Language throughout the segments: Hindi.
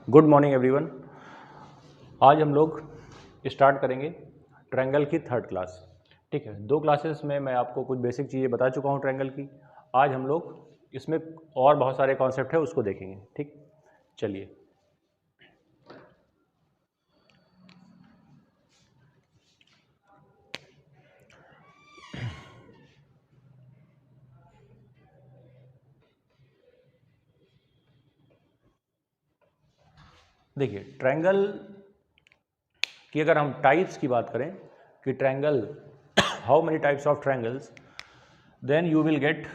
Good morning everyone. आज हम लोग स्टार्ट करेंगे ट्रायंगल की थर्ड क्लास। ठीक है, 2 क्लासेस में मैं आपको कुछ बेसिक चीज़ें बता चुका हूँ ट्रायंगल की। आज हम लोग इसमें और बहुत सारे कॉन्सेप्ट है उसको देखेंगे। ठीक, चलिए। देखिए, ट्रायंगल की अगर हम टाइप्स की बात करें कि triangle how many types of triangles, then you will get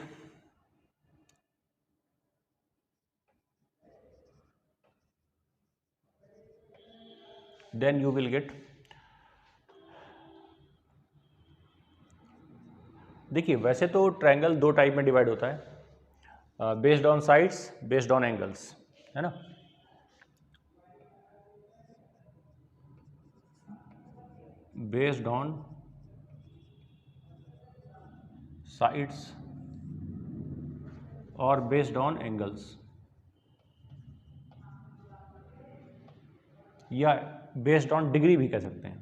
देखिए, वैसे तो ट्रायंगल 2 टाइप में डिवाइड होता है, based on sides, based on angles, है ना। बेस्ड ऑन साइड्स और बेस्ड ऑन एंगल्स, या बेस्ड ऑन डिग्री भी कह सकते हैं।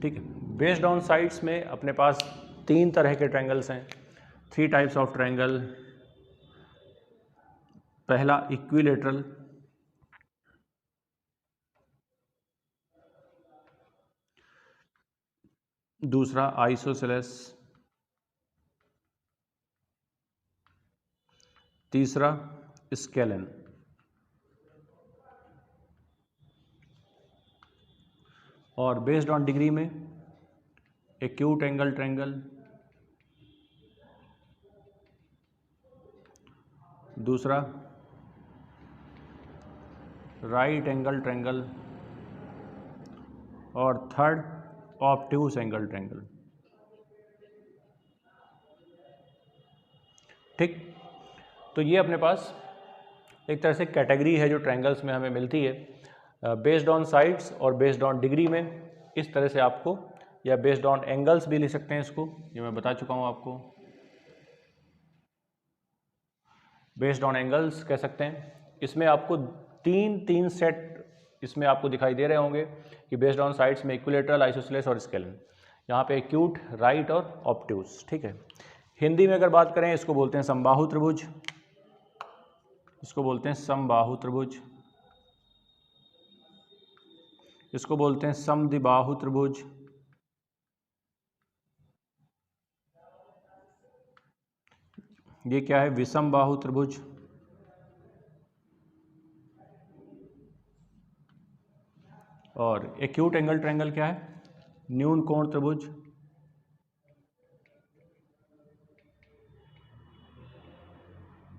ठीक है, बेस्ड ऑन साइड्स में अपने पास 3 तरह के ट्रायंगल्स हैं, 3 टाइप्स ऑफ ट्रायंगल। पहला इक्विलेटरल, दूसरा आइसोसेलेस, तीसरा स्केलन। और बेस्ड ऑन डिग्री में एक्यूट एंगल ट्रायंगल, दूसरा राइट एंगल ट्रायंगल और थर्ड ऑब्ट्यूस एंगल ट्रायंगल। ठीक, तो ये अपने पास एक तरह से कैटेगरी है जो ट्रायंगल्स में हमें मिलती है, बेस्ड ऑन साइड्स और बेस्ड ऑन डिग्री में। इस तरह से आपको, या बेस्ड ऑन एंगल्स भी लिख सकते हैं इसको, ये मैं बता चुका हूँ आपको। बेस्ड ऑन एंगल्स कह सकते हैं। इसमें आपको तीन सेट इसमें आपको दिखाई दे रहे होंगे कि बेस्ड ऑन साइड्स में इक्विलेटरल, आइसोसेलेस और स्केलन। यहाँ पे एक्यूट, राइट और ऑब्ट्यूस। ठीक है, हिंदी में अगर बात करें इसको बोलते हैं समबाहु त्रिभुज, इसको बोलते हैं समबाहु त्रिभुज, इसको बोलते हैं समद्विबाहु त्रिभुज, ये क्या है, विषम बाहु त्रिभुज, और एक्यूट एंगल ट्रायंगल क्या है, न्यून कोण त्रिभुज,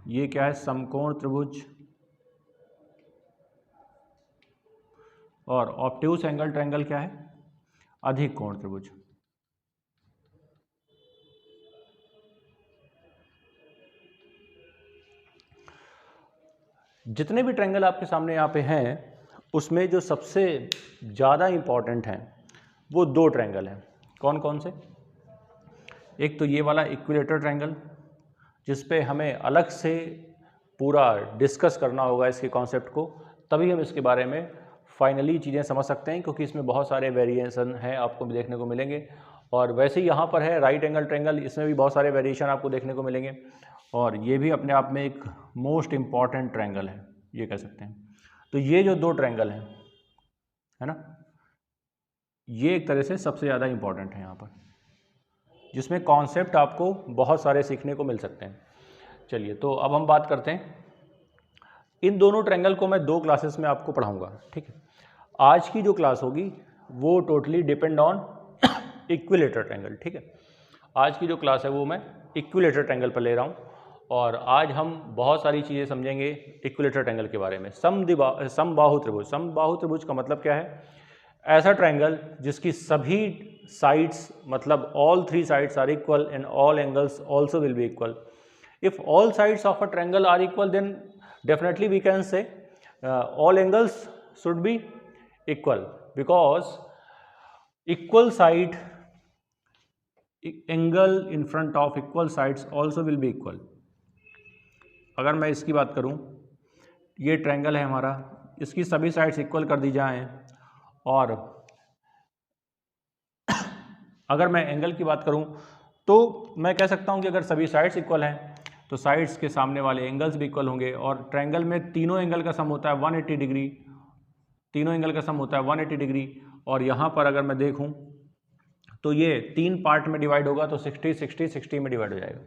ये क्या है, समकोण त्रिभुज, और ऑब्ट्यूस एंगल ट्रायंगल क्या है, अधिक कोण त्रिभुज। जितने भी ट्रायंगल आपके सामने यहाँ पे हैं उसमें जो सबसे ज़्यादा इम्पॉर्टेंट हैं वो 2 ट्रायंगल हैं। कौन कौन से? एक तो ये वाला इक्विलेटर ट्रायंगल, जिस पे हमें अलग से पूरा डिस्कस करना होगा इसके कॉन्सेप्ट को, तभी हम इसके बारे में फाइनली चीज़ें समझ सकते हैं, क्योंकि इसमें बहुत सारे वेरिएशन हैं आपको देखने को मिलेंगे। और वैसे ही यहाँ पर है राइट एंगल ट्रायंगल, इसमें भी बहुत सारे वेरिएशन आपको देखने को मिलेंगे, और ये भी अपने आप में एक मोस्ट इम्पॉर्टेंट ट्रायंगल है, ये कह सकते हैं। तो ये जो 2 ट्रायंगल हैं, है ना, ये एक तरह से सबसे ज़्यादा इम्पॉर्टेंट है यहाँ पर, जिसमें कॉन्सेप्ट आपको बहुत सारे सीखने को मिल सकते हैं। चलिए, तो अब हम बात करते हैं, इन दोनों ट्रायंगल को मैं 2 क्लासेस में आपको पढ़ाऊंगा। ठीक है, आज की जो क्लास होगी वो totally depend on equilateral triangle. ठीक है, आज की जो क्लास है वो मैं इक्विलेटर ट्रायंगल पर ले रहा हूँ, और आज हम बहुत सारी चीज़ें समझेंगे इक्विलेटर ट्रायंगल के बारे में। समबाहु त्रिभुज, समबाहु त्रिभुज का मतलब क्या है, ऐसा ट्रायंगल जिसकी सभी साइड्स, मतलब all 3 sides are equal and all angles also will be equal. If all sides of a triangle are equal, then definitely we can say all angles should be equal, because equal side angle in front of equal sides also will be equal. अगर मैं इसकी बात करूं, ये ट्रायंगल है हमारा, इसकी सभी साइड्स इक्वल कर दी जाएं, और अगर मैं एंगल की बात करूं तो मैं कह सकता हूं कि अगर सभी साइड्स इक्वल हैं तो साइड्स के सामने वाले एंगल्स भी इक्वल होंगे, और ट्रायंगल में तीनों एंगल का सम होता है 180 डिग्री, तीनों एंगल का सम होता है 180 डिग्री। और यहाँ पर अगर मैं देखूँ तो ये 3 पार्ट में डिवाइड होगा, तो 60 60 60 में डिवाइड हो जाएगा।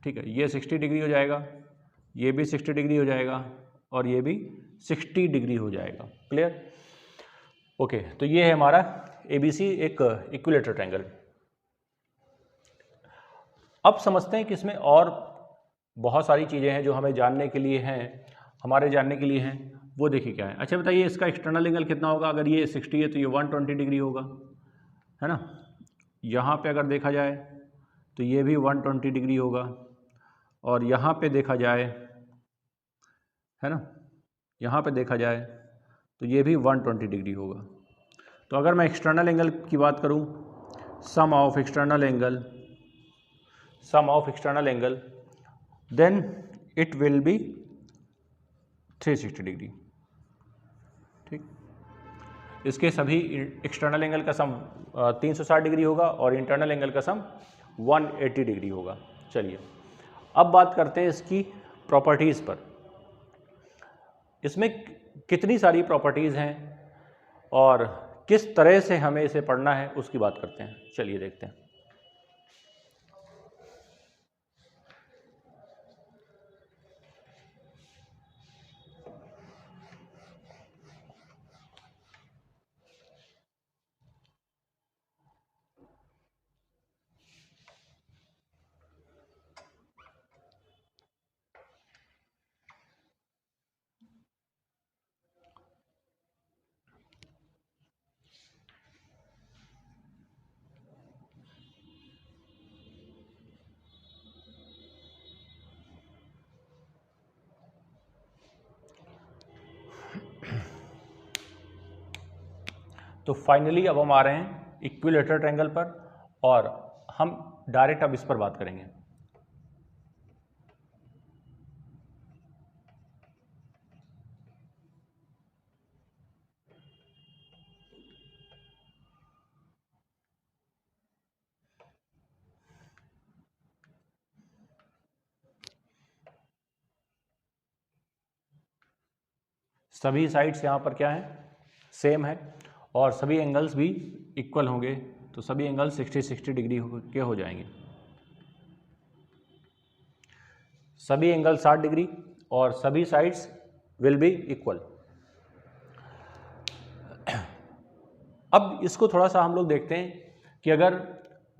ठीक है, ये 60 डिग्री हो जाएगा, ये भी 60 डिग्री हो जाएगा, और ये भी 60 डिग्री हो जाएगा। क्लियर? ओके, तो ये है हमारा ABC, एक इक्विलेटरल ट्रायंगल। अब समझते हैं कि इसमें और बहुत सारी चीज़ें हैं जो हमें जानने के लिए हैं, हमारे जानने के लिए हैं, वो देखिए क्या है। अच्छा बताइए, इसका एक्सटर्नल एंगल कितना होगा? अगर ये 60 है तो ये 120 डिग्री होगा, है ना। यहाँ पे अगर देखा जाए तो ये भी 120 डिग्री होगा, और यहाँ पे देखा जाए, है ना, यहाँ पे देखा जाए तो ये भी 120 डिग्री होगा। तो अगर मैं एक्सटर्नल एंगल की बात करूँ, sum of external angle, then it will be 360 degree. ठीक, इसके सभी एक्सटर्नल एंगल का सम 360 डिग्री होगा, और इंटरनल एंगल का सम 180 डिग्री होगा। चलिए अब बात करते हैं इसकी प्रॉपर्टीज़ पर। इसमें कितनी सारी प्रॉपर्टीज़ हैं और किस तरह से हमें इसे पढ़ना है उसकी बात करते हैं। चलिए देखते हैं। तो फाइनली अब हम आ रहे हैं इक्विलेटरल ट्रायंगल पर, और हम डायरेक्ट अब इस पर बात करेंगे। सभी साइड्स यहाँ पर क्या है, सेम है, और सभी एंगल्स भी इक्वल होंगे, तो सभी एंगल 60 डिग्री के हो जाएंगे। सभी एंगल 60 डिग्री और सभी साइड्स विल बी इक्वल। अब इसको थोड़ा सा हम लोग देखते हैं कि अगर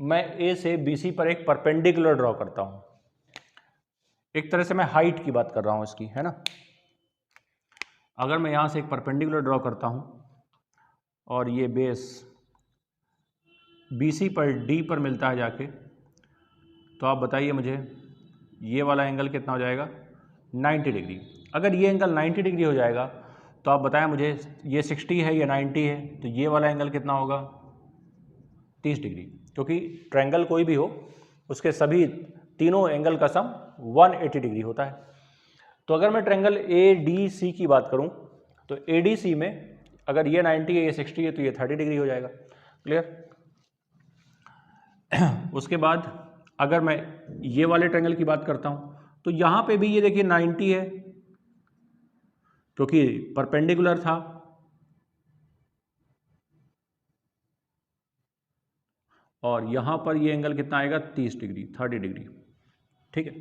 मैं A से BC पर एक परपेंडिकुलर ड्रॉ करता हूँ, एक तरह से मैं हाइट की बात कर रहा हूँ इसकी, है ना। अगर मैं यहाँ से एक परपेंडिकुलर ड्रॉ करता हूँ और ये बेस BC पर D पर मिलता है जाके, तो आप बताइए मुझे ये वाला एंगल कितना हो जाएगा, 90 डिग्री। अगर ये एंगल 90 डिग्री हो जाएगा तो आप बताएं मुझे ये 60 है या 90 है, तो ये वाला एंगल कितना होगा, 30 डिग्री। क्योंकि ट्रायंगल कोई भी हो उसके सभी तीनों एंगल का सम 180 डिग्री होता है। तो अगर मैं ट्रायंगल ADC की बात करूं तो ADC में अगर ये 90 है, ये 60 है, तो ये 30 डिग्री हो जाएगा। क्लियर? उसके बाद अगर मैं ये वाले ट्रायंगल की बात करता हूं तो यहां पे भी ये देखिए 90 है क्योंकि परपेंडिकुलर था, और यहां पर ये एंगल कितना आएगा, 30 डिग्री, 30 डिग्री। ठीक है,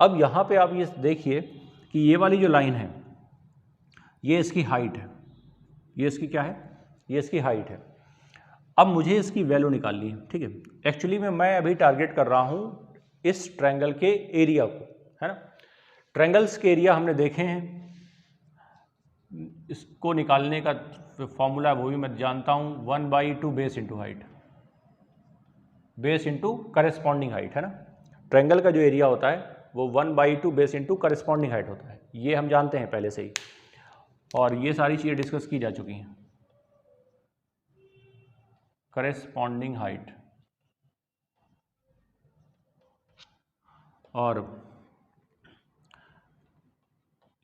अब यहां पे आप ये देखिए कि ये वाली जो लाइन है ये इसकी हाइट है, ये इसकी क्या है, ये इसकी हाइट है। अब मुझे इसकी वैल्यू निकालनी है। ठीक है, एक्चुअली में मैं अभी टारगेट कर रहा हूं इस ट्रायंगल के एरिया को, है ना। ट्रायंगल्स के एरिया हमने देखे हैं, इसको निकालने का फॉर्मूला वो भी मैं जानता हूं, 1/2 base into height, base into corresponding height, है ना। ट्रायंगल का जो एरिया होता है वो 1/2 बेस इंटू करेस्पॉन्डिंग हाइट होता है, ये हम जानते हैं पहले से ही, और ये सारी चीज़ें डिस्कस की जा चुकी हैं। करेस्पॉन्डिंग हाइट, और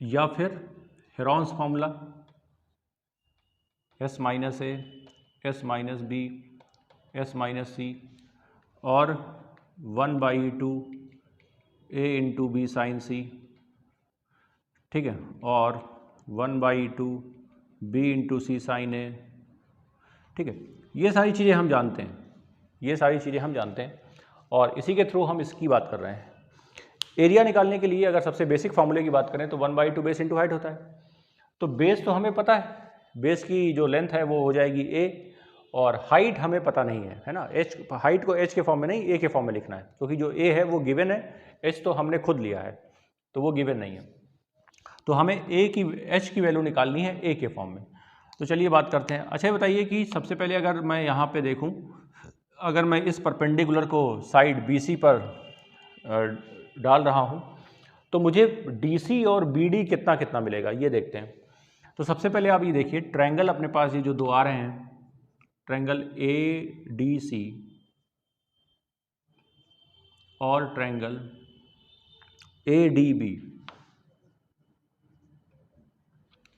या फिर Heron's formula S minus A, S minus B, S minus C और 1/2 A into B sine C, ठीक है, और 1/2 B into C sine A, ठीक है। ये सारी चीज़ें हम जानते हैं, ये सारी चीज़ें हम जानते हैं और इसी के थ्रू हम इसकी बात कर रहे हैं। एरिया निकालने के लिए अगर सबसे बेसिक फॉर्मूले की बात करें तो 1/2 बेस इंटू हाइट होता है। तो बेस तो हमें पता है, बेस की जो लेंथ है वो हो जाएगी a और हाइट हमें पता नहीं है ना। h, हाइट को h के फॉर्म में नहीं a के फॉर्म में लिखना है, क्योंकि जो a है वो गिवन है, h तो हमने खुद लिया है तो वो गिवन नहीं है। तो हमें h की वैल्यू निकालनी है a के फॉर्म में। तो चलिए बात करते हैं। अच्छा बताइए कि सबसे पहले अगर मैं यहाँ पे देखूँ, अगर मैं इस परपेंडिकुलर को साइड BC पर डाल रहा हूँ तो मुझे DC और BD कितना कितना मिलेगा ये देखते हैं। तो सबसे पहले आप ये देखिए, ट्रायंगल अपने पास ये जो दो आ रहे हैं, ट्रायंगल ADC और ट्रायंगल ADB,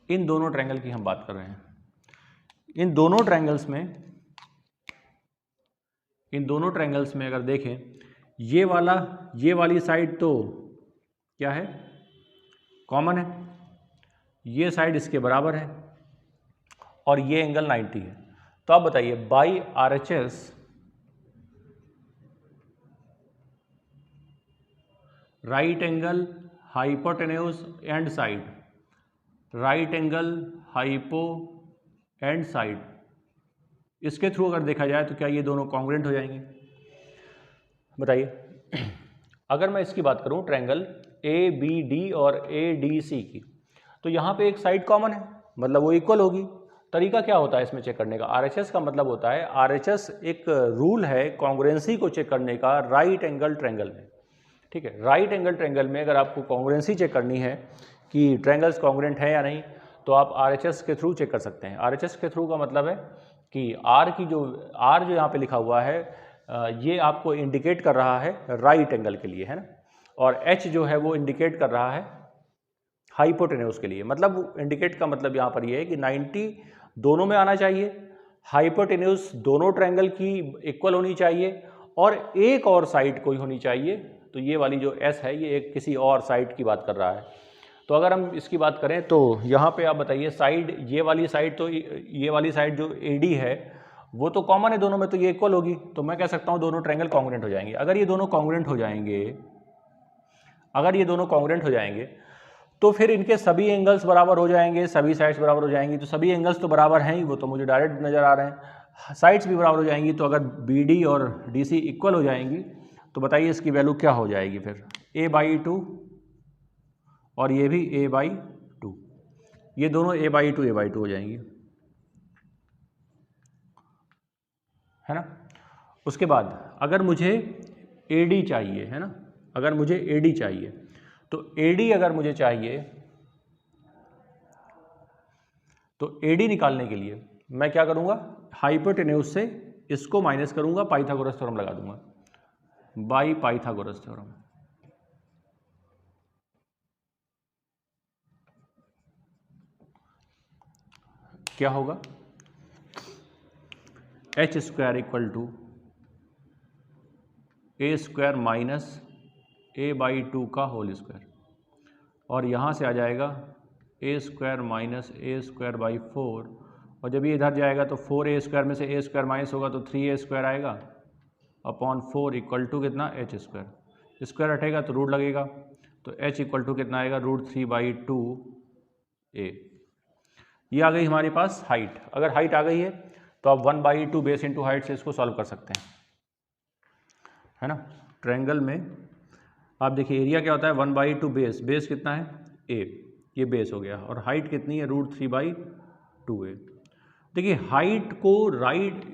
इन दोनों ट्रायंगल की हम बात कर रहे हैं। इन दोनों ट्रायंगल्स में अगर देखें, ये वाली साइड तो क्या है, कॉमन है, ये साइड इसके बराबर है और ये एंगल 90 है। तो आप बताइए by RHS right angle hypotenuse and side, right angle hypo and side, इसके थ्रू अगर देखा जाए तो क्या ये दोनों कॉन्ग्रुएंट हो जाएंगे? बताइए। अगर मैं इसकी बात करूं ट्रायंगल ABD और ADC की, तो यहाँ पे एक साइड कॉमन है, मतलब वो इक्वल होगी। तरीका क्या होता है इसमें चेक करने का? RHS का मतलब होता है, RHS एक रूल है कॉन्ग्रुएंसी को चेक करने का राइट एंगल ट्रायंगल में, ठीक है। राइट एंगल ट्रायंगल में अगर आपको कॉन्ग्रुएंसी चेक करनी है कि ट्रायंगल्स कॉन्ग्रुएंट है या नहीं, तो आप RHS के थ्रू चेक कर सकते हैं। RHS के थ्रू का मतलब है कि R जो यहाँ पे लिखा हुआ है, ये आपको इंडिकेट कर रहा है राइट एंगल के लिए, है ना, और H जो है वो इंडिकेट कर रहा है हाइपोटेन्यूज के लिए। मतलब इंडिकेट का मतलब यहाँ पर ये है कि 90 दोनों में आना चाहिए, हाइपोटेन्यूज दोनों ट्रायंगल की इक्वल होनी चाहिए और एक और साइड कोई होनी चाहिए। तो ये वाली जो S है ये एक किसी और साइड की बात कर रहा है। तो अगर हम इसकी बात करें तो यहाँ पे आप बताइए, साइड ये वाली साइड जो AD है वो तो कॉमन है दोनों में, तो ये इक्वल होगी। तो मैं कह सकता हूँ दोनों ट्रायंगल कॉन्ग्रुएंट हो जाएंगे। अगर ये दोनों कॉन्ग्रुएंट हो जाएंगे तो फिर इनके सभी एंगल्स बराबर हो जाएंगे, सभी साइड्स बराबर हो जाएंगी। तो सभी एंगल्स तो बराबर हैं ही, वो तो मुझे डायरेक्ट नज़र आ रहे हैं। साइड्स भी बराबर हो जाएंगी, तो अगर BD और DC इक्वल हो जाएंगी तो बताइए इसकी वैल्यू क्या हो जाएगी फिर? A/2 और ये भी A/2, ये दोनों A/2 हो जाएंगी, है ना। उसके बाद अगर मुझे AD चाहिए, है ना, अगर मुझे AD चाहिए, तो AD अगर मुझे चाहिए तो AD निकालने के लिए मैं क्या करूँगा, हाइपोटेन्यूज से इसको माइनस करूँगा, पाइथागोरस थ्योरम लगा दूंगा, बाई पाइथागोरस थ्योरम। क्या होगा? H² equal to A² minus A/2 का होल स्क्वायर, और यहाँ से आ जाएगा A² माइनस A²/4, और जब ये इधर जाएगा तो 4A² में से A² माइनस होगा तो 3A² आएगा अपॉन 4 इक्वल टू कितना, H²। स्क्वायर हटेगा तो रूट लगेगा, तो H इक्वल टू कितना आएगा, √3/2A। ये आ गई हमारे पास हाइट। अगर हाइट आ गई है तो आप 1/2 बेस इंटू हाइट से इसको सॉल्व कर सकते हैं, है ना। ट्रायंगल में आप देखिए एरिया क्या होता है, 1/2 बेस कितना है, A, ये बेस हो गया, और हाइट कितनी है, √3/2A। देखिए हाइट को राइट,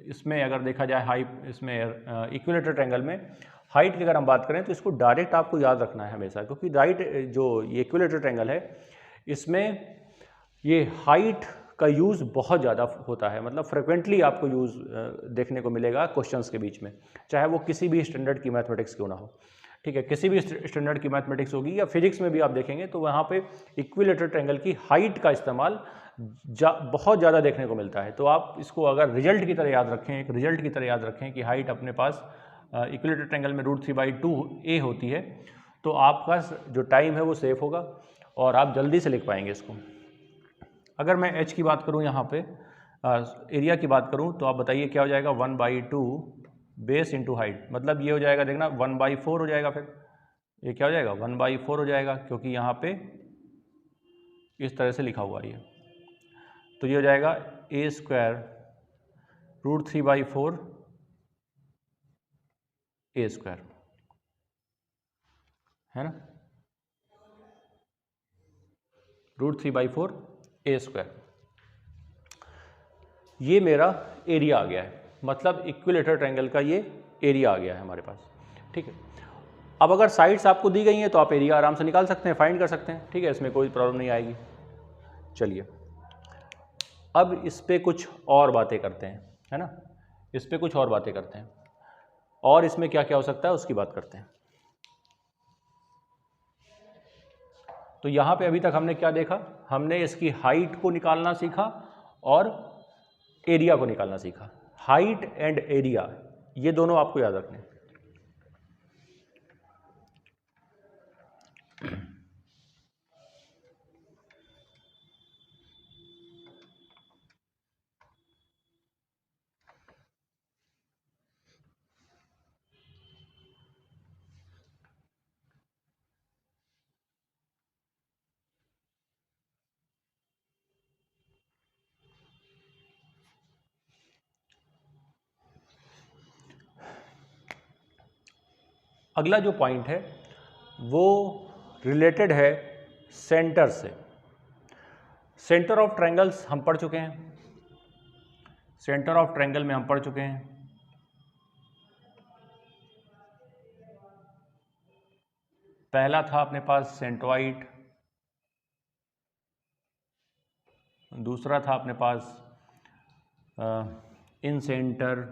इसमें अगर देखा जाए इसमें इक्विलेटरल ट्रायंगल में हाइट की अगर हम बात करें तो इसको डायरेक्ट आपको याद रखना है हमेशा, क्योंकि राइट जो ये इक्विलेटरल ट्रायंगल है इसमें ये हाइट का यूज़ बहुत ज़्यादा होता है, मतलब फ्रिक्वेंटली आपको यूज़ देखने को मिलेगा क्वेश्चंस के बीच में, चाहे वो किसी भी स्टैंडर्ड की मैथमेटिक्स क्यों ना हो, ठीक है, किसी भी स्टैंडर्ड की मैथमेटिक्स होगी या फिजिक्स में भी आप देखेंगे तो वहाँ पे इक्विलेटरल ट्रायंगल की हाइट का इस्तेमाल बहुत ज़्यादा देखने को मिलता है। तो आप इसको अगर रिजल्ट की तरह याद रखें, एक रिजल्ट की तरह याद रखें कि हाइट अपने पास इक्विलेटरल ट्रायंगल में √3/2a होती है, तो आपका जो टाइम है वो सेफ होगा और आप जल्दी से लिख पाएंगे इसको। अगर मैं h की बात करूँ, यहाँ पे एरिया की बात करूँ, तो आप बताइए क्या हो जाएगा, 1/2 बेस इंटू हाइट, मतलब ये हो जाएगा, देखना 1/4 हो जाएगा। फिर ये क्या हो जाएगा, 1/4 हो जाएगा, क्योंकि यहाँ पे इस तरह से लिखा हुआ है ये। तो ये हो जाएगा a² √3/4 a², है ना, √3/4 a²। ये मेरा एरिया आ गया है, मतलब इक्विलेटरल ट्रायंगल का ये एरिया आ गया है हमारे पास। ठीक है, अब अगर साइड्स आपको दी गई हैं तो आप एरिया आराम से निकाल सकते हैं, फाइंड कर सकते हैं। ठीक है, इसमें कोई प्रॉब्लम नहीं आएगी। चलिए अब इस पे कुछ और बातें करते हैं, है ना, इस पे कुछ और बातें करते हैं, और इसमें क्या क्या हो सकता है उसकी बात करते हैं। तो यहाँ पे अभी तक हमने क्या देखा, हमने इसकी हाइट को निकालना सीखा और एरिया को निकालना सीखा। हाइट एंड एरिया ये दोनों आपको याद रखने। अगला जो पॉइंट है वो रिलेटेड है सेंटर से। सेंटर ऑफ ट्रायंगल्स हम पढ़ चुके हैं, सेंटर ऑफ ट्रायंगल में हम पढ़ चुके हैं। पहला था अपने पास सेंट्रॉइड, दूसरा था अपने पास इन सेंटर,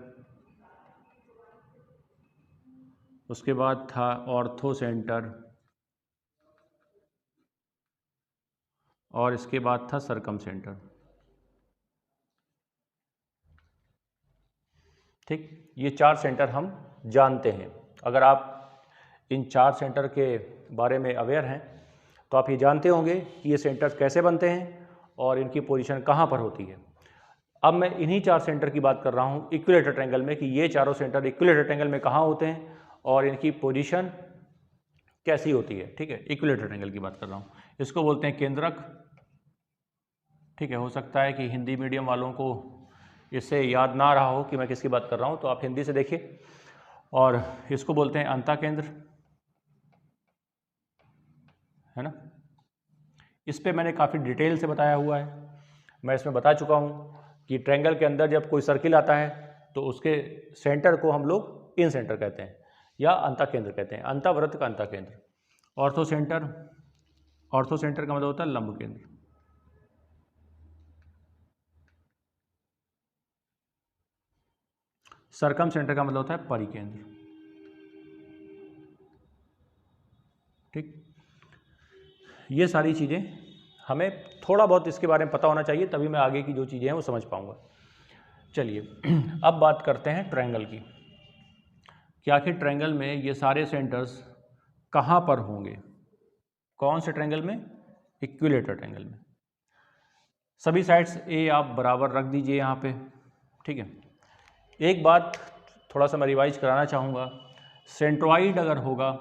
उसके बाद था ऑर्थो सेंटर, और इसके बाद था सरकम सेंटर। ठीक, ये 4 सेंटर हम जानते हैं। अगर आप इन 4 सेंटर के बारे में अवेयर हैं तो आप ये जानते होंगे कि ये सेंटर्स कैसे बनते हैं और इनकी पोजीशन कहाँ पर होती है। अब मैं इन्हीं 4 सेंटर की बात कर रहा हूँ इक्विलेटरल ट्रायंगल में, कि ये चारों सेंटर इक्विलेटरल ट्रायंगल में कहाँ होते हैं और इनकी पोजीशन कैसी होती है। ठीक है, इक्विलेटरल ट्रायंगल की बात कर रहा हूँ। इसको बोलते हैं केंद्रक। ठीक है, हो सकता है कि हिंदी मीडियम वालों को इससे याद ना रहा हो कि मैं किसकी बात कर रहा हूँ, तो आप हिंदी से देखिए। और इसको बोलते हैं अंतःकेंद्र, है ना। इस पे मैंने काफ़ी डिटेल से बताया हुआ है। मैं इसमें बता चुका हूँ कि ट्रायंगल के अंदर जब कोई सर्किल आता है तो उसके सेंटर को हम लोग इन सेंटर कहते हैं या अंतःकेंद्र कहते हैं, अंतःवृत्त का अंतःकेंद्र। ऑर्थो सेंटर, ऑर्थो सेंटर का मतलब होता है लंब केंद्र। सरकम सेंटर का मतलब होता है परिकेंद्र। ठीक, ये सारी चीज़ें हमें थोड़ा बहुत इसके बारे में पता होना चाहिए, तभी मैं आगे की जो चीज़ें हैं वो समझ पाऊंगा। चलिए अब बात करते हैं ट्रायंगल की, कि आखिर ट्रायंगल में ये सारे सेंटर्स कहाँ पर होंगे। कौन से ट्रायंगल में, इक्विलेटरल ट्रायंगल में। सभी साइड्स ए आप बराबर रख दीजिए यहाँ पे। ठीक है, एक बात थोड़ा सा मैं रिवाइज कराना चाहूँगा, सेंट्रॉइड अगर होगा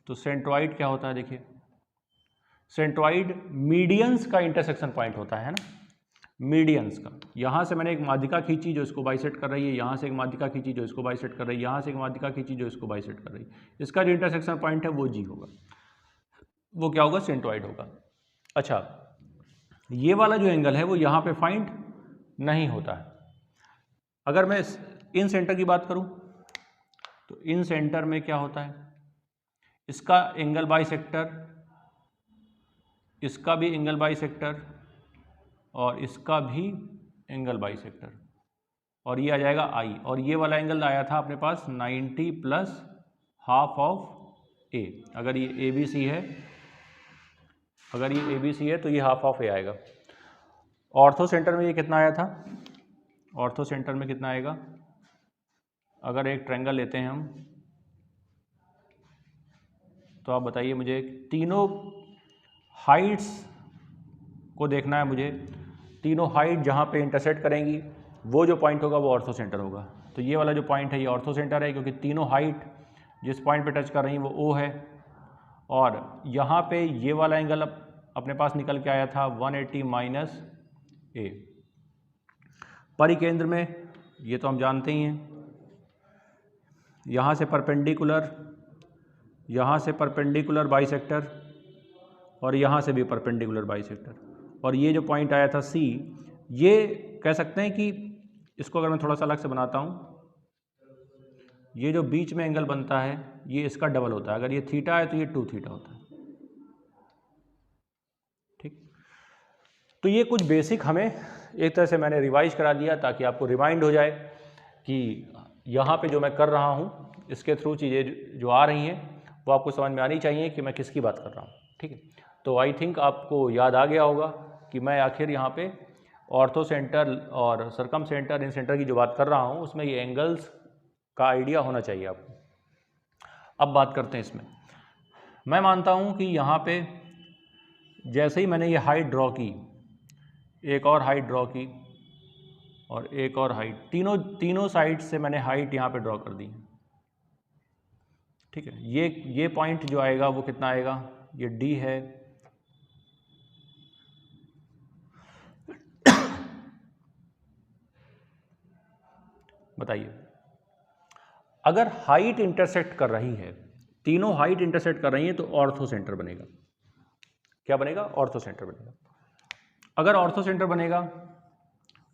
तो सेंट्रॉइड क्या होता है, देखिए सेंट्रॉइड मीडियंस का इंटरसेक्शन पॉइंट होता है ना, मीडियंस का। यहाँ से मैंने एक माध्यिका खींची जो इसको बाइसेट कर रही है, यहाँ से एक माध्यिका खींची जो इसको बाइसेट कर रही है, यहाँ से एक माध्यिका खींची जो इसको बाइसेट कर रही है, इसका जो इंटरसेक्शन पॉइंट है वो जी होगा, वो क्या होगा, सेंट्रॉइड होगा। अच्छा, ये वाला जो एंगल है वो यहाँ पे फाइंड नहीं होता है। अगर मैं इन सेंटर की बात करूँ तो इन सेंटर में क्या होता है, इसका एंगल बाइसेक्टर, इसका भी एंगल बाइसेक्टर और इसका भी एंगल बाइसेक्टर, और ये आ जाएगा आई। और ये वाला एंगल आया था अपने पास 90 प्लस हाफ ऑफ ए। अगर ये ए बी सी है, अगर ये ए बी सी है तो ये हाफ ऑफ ए आएगा। ऑर्थो सेंटर में ये कितना आया था? ऑर्थो सेंटर में कितना आएगा? अगर एक ट्रायंगल लेते हैं हम, तो आप बताइए मुझे, तीनों हाइट्स को देखना है मुझे। तीनों हाइट जहाँ पे इंटरसेक्ट करेंगी वो जो पॉइंट होगा वो ऑर्थो सेंटर होगा। तो ये वाला जो पॉइंट है ये ऑर्थो सेंटर है, क्योंकि तीनों हाइट जिस पॉइंट पे टच कर रही हैं वो ओ है। और यहाँ पे ये वाला एंगल अपने पास निकल के आया था 180 माइनस ए। परिकेंद्र में ये तो हम जानते ही हैं, यहाँ से परपेंडिकुलर, यहाँ से परपेंडिकुलर बाइसेक्टर और यहाँ से भी परपेंडिकुलर बाइसेक्टर। और ये जो पॉइंट आया था सी, ये कह सकते हैं कि इसको अगर मैं थोड़ा सा अलग से बनाता हूँ, ये जो बीच में एंगल बनता है ये इसका डबल होता है। अगर ये थीटा है तो ये 2 थीटा होता है। ठीक, तो ये कुछ बेसिक हमें एक तरह से मैंने रिवाइज करा दिया ताकि आपको रिमाइंड हो जाए कि यहाँ पे जो मैं कर रहा हूँ इसके थ्रू चीज़ें जो आ रही हैं वो आपको समझ में आनी चाहिए कि मैं किसकी बात कर रहा हूँ। ठीक है, तो आई थिंक आपको याद आ गया होगा कि मैं आखिर यहाँ पे ऑर्थो सेंटर और सरकम सेंटर, इन सेंटर की जो बात कर रहा हूँ उसमें ये एंगल्स का आइडिया होना चाहिए आपको। अब बात करते हैं इसमें। मैं मानता हूँ कि यहाँ पे जैसे ही मैंने ये हाइट ड्रॉ की, एक और हाइट ड्रॉ की और एक और हाइट, तीनों साइड से मैंने हाइट यहाँ पे ड्रॉ कर दी। ठीक है, ये पॉइंट जो आएगा वो कितना आएगा? ये डी है, बताइए। अगर हाइट इंटरसेक्ट कर रही है, तीनों हाइट इंटरसेक्ट कर रही हैं तो ऑर्थो सेंटर बनेगा। क्या बनेगा? ऑर्थो सेंटर बनेगा। अगर ऑर्थो सेंटर बनेगा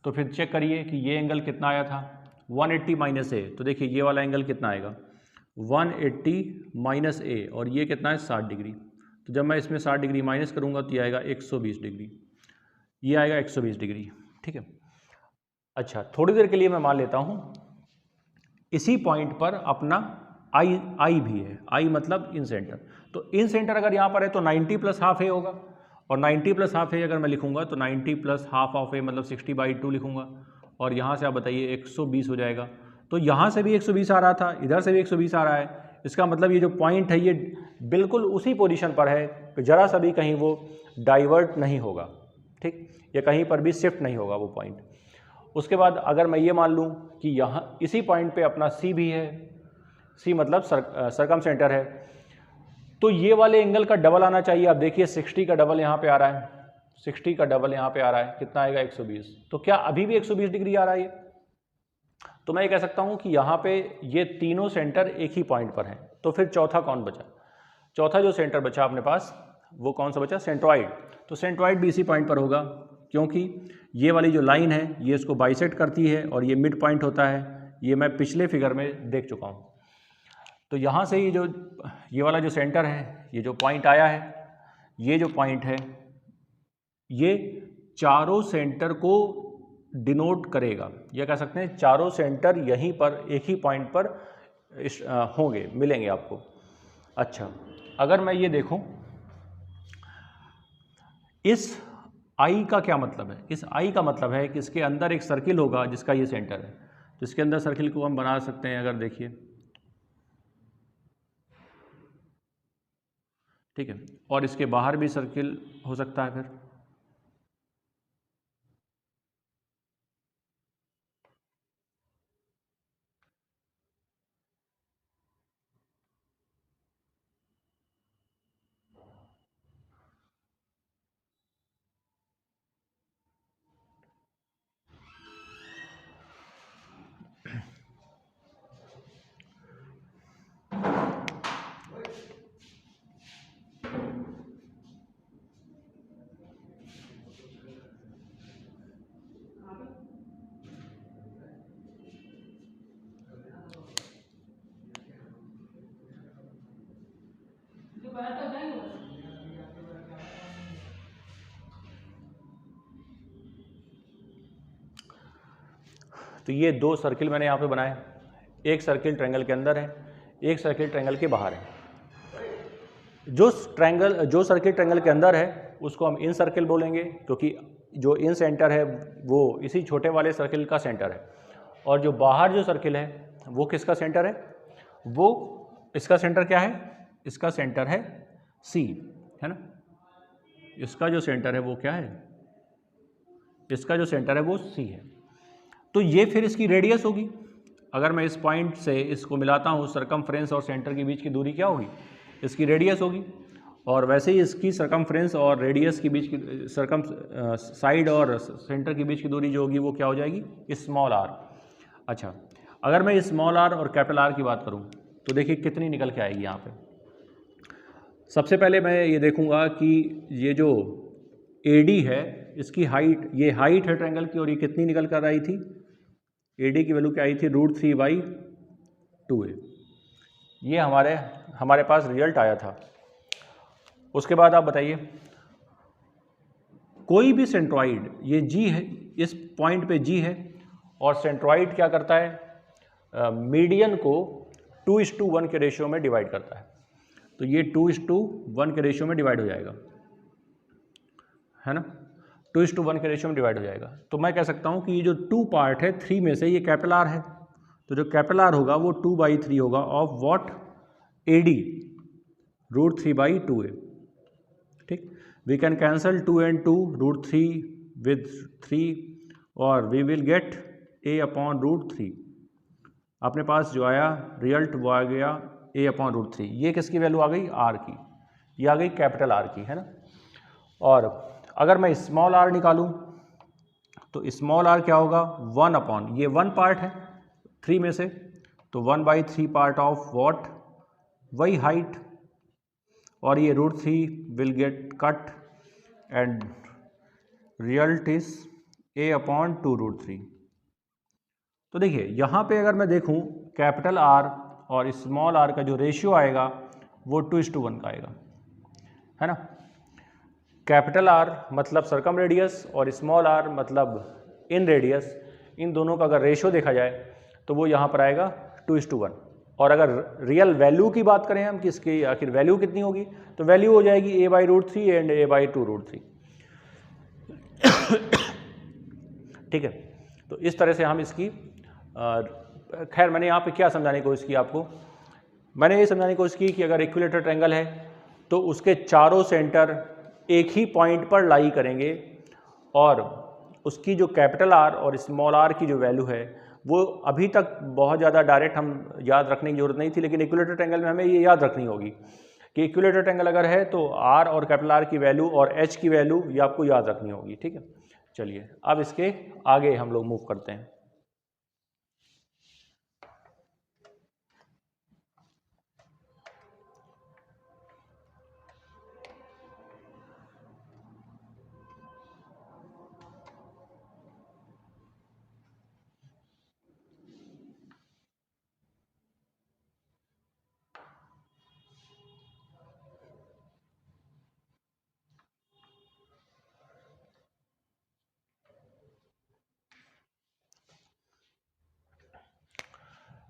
तो फिर चेक करिए कि ये एंगल कितना आया था 180 माइनस ए। तो देखिए ये वाला एंगल कितना आएगा 180 माइनस ए, और ये कितना है 60 डिग्री। तो जब मैं इसमें 60 डिग्री माइनस करूँगा तो ये आएगा 120 डिग्री, ये आएगा 120 डिग्री। ठीक है, अच्छा थोड़ी देर के लिए मैं मान लेता हूँ इसी पॉइंट पर अपना आई भी है। आई मतलब इन सेंटर। तो इन सेंटर अगर यहाँ पर है तो 90 प्लस हाफ ए होगा, और 90 प्लस हाफ ए अगर मैं लिखूँगा तो 90 प्लस हाफ ऑफ ए मतलब 60/2 लिखूँगा, और यहाँ से आप बताइए 120 हो जाएगा। तो यहाँ से भी 120 आ रहा था, इधर से भी 120 आ रहा है। इसका मतलब ये जो पॉइंट है ये बिल्कुल उसी पोजीशन पर है, ज़रा सा भी कहीं वो डाइवर्ट नहीं होगा। ठीक, या कहीं पर भी शिफ्ट नहीं होगा वो पॉइंट। उसके बाद अगर मैं ये मान लूँ कि यहाँ इसी पॉइंट पे अपना सी भी है, सी मतलब सरकम सेंटर है, तो ये वाले एंगल का डबल आना चाहिए। आप देखिए 60 का डबल यहाँ पे आ रहा है, 60 का डबल यहाँ पे आ रहा है, कितना आएगा 120। तो क्या अभी भी 120 डिग्री आ रहा है ये? तो मैं ये कह सकता हूँ कि यहाँ पे ये तीनों सेंटर एक ही पॉइंट पर हैं। तो फिर चौथा कौन बचा? चौथा जो सेंटर बचा अपने पास वो कौन सा बचा? सेंट्रॉइड। तो सेंट्रॉइड भी इसी पॉइंट पर होगा, क्योंकि ये वाली जो लाइन है ये इसको बाइसेक्ट करती है और ये मिड पॉइंट होता है। ये मैं पिछले फिगर में देख चुका हूँ। तो यहाँ से ये वाला जो सेंटर है, ये जो पॉइंट आया है, ये जो पॉइंट है ये चारों सेंटर को डिनोट करेगा। यह कह सकते हैं चारों सेंटर यहीं पर एक ही पॉइंट पर होंगे, मिलेंगे आपको। अच्छा, अगर मैं ये देखूं इस आई का क्या मतलब है? इस आई का मतलब है कि इसके अंदर एक सर्किल होगा जिसका ये सेंटर है। तो इसके अंदर सर्किल को हम बना सकते हैं, अगर देखिए, ठीक है, और इसके बाहर भी सर्किल हो सकता है। फिर तो ये दो सर्किल मैंने यहाँ पे बनाए। एक सर्किल ट्रायंगल के अंदर है, एक सर्किल ट्रायंगल के बाहर है। जो सर्किल ट्रायंगल के अंदर है उसको हम इन सर्किल बोलेंगे, क्योंकि जो इन सेंटर है वो इसी छोटे वाले सर्किल का सेंटर है, और जो बाहर जो सर्किल है वो किसका सेंटर है, वो इसका सेंटर क्या है, इसका सेंटर है सी, है ना। इसका जो सेंटर है वो क्या है, इसका जो सेंटर है वो सी है। तो ये फिर इसकी रेडियस होगी। अगर मैं इस पॉइंट से इसको मिलाता हूँ, सरकमफ्रेंस और सेंटर के बीच की दूरी क्या होगी, इसकी रेडियस होगी। और वैसे ही इसकी सरकमफ्रेंस और रेडियस के बीच की साइड और सेंटर के बीच की दूरी जो होगी वो क्या हो जाएगी, स्मॉल आर। अच्छा, अगर मैं स्मॉल आर और कैपिटल आर की बात करूँ तो देखिए कितनी निकल के आएगी यहाँ पे। सबसे पहले मैं ये देखूँगा कि ये जो AD है इसकी हाइट, ये हाइट है ट्रायंगल की, और ये कितनी निकल कर आई थी, AD की वैल्यू क्या आई थी, √3/2a। ये हमारे पास रिजल्ट आया था। उसके बाद आप बताइए, कोई भी सेंट्रॉइड, ये G है, इस पॉइंट पे G है, और सेंट्रॉइड क्या करता है, मीडियन को 2:1 के रेशियो में डिवाइड करता है। तो ये 2:1 के रेशियो में डिवाइड हो जाएगा, है ना, 2:1 के रेशियो में डिवाइड हो जाएगा। तो मैं कह सकता हूँ कि ये जो 2 पार्ट है 3 में से ये कैपिटल आर है, तो जो कैपिटल आर होगा वो 2/3 होगा ऑफ व्हाट, AD, √3/2a। ठीक, we can cancel 2 and 2, √3 with 3, और वी विल गेट a/√3। अपने पास जो आया रिजल्ट वो आ गया a/√3। ये किसकी वैल्यू आ गई, आर की, ये आ गई कैपिटल आर की, है ना। और अगर मैं स्मॉल आर निकालूं तो स्मॉल आर क्या होगा, 1/, ये 1 पार्ट है 3 में से, तो 1/3 पार्ट ऑफ व्हाट, वही हाइट, और ये √3 will get cut and result is a/2√3। तो देखिए यहाँ पे अगर मैं देखूँ कैपिटल आर और स्मॉल आर का जो रेशियो आएगा वो 2:1 का आएगा, है ना। कैपिटल आर मतलब सर्कम रेडियस और स्मॉल आर मतलब इन रेडियस, इन दोनों का अगर रेशियो देखा जाए तो वो यहाँ पर आएगा 2:1। और अगर रियल वैल्यू की बात करें हम कि इसकी आखिर वैल्यू कितनी होगी, तो वैल्यू हो जाएगी a/√3 एंड a/2√3। ठीक है, तो इस तरह से हम इसकी खैर मैंने यहाँ पे क्या समझाने की कोशिश की आपको, मैंने ये समझाने की कोशिश की कि अगर इक्विलेटरल ट्रायंगल है तो उसके चारों सेंटर एक ही पॉइंट पर लाई करेंगे, और उसकी जो कैपिटल आर और स्मॉल आर की जो वैल्यू है वो अभी तक बहुत ज़्यादा डायरेक्ट हम याद रखने की जरूरत नहीं थी, लेकिन इक्विलेटरल ट्रायंगल में हमें ये याद रखनी होगी कि इक्विलेटरल ट्रायंगल अगर है तो आर और कैपिटल आर की वैल्यू और एच की वैल्यू ये आपको याद रखनी होगी। ठीक है, चलिए अब इसके आगे हम लोग मूव करते हैं।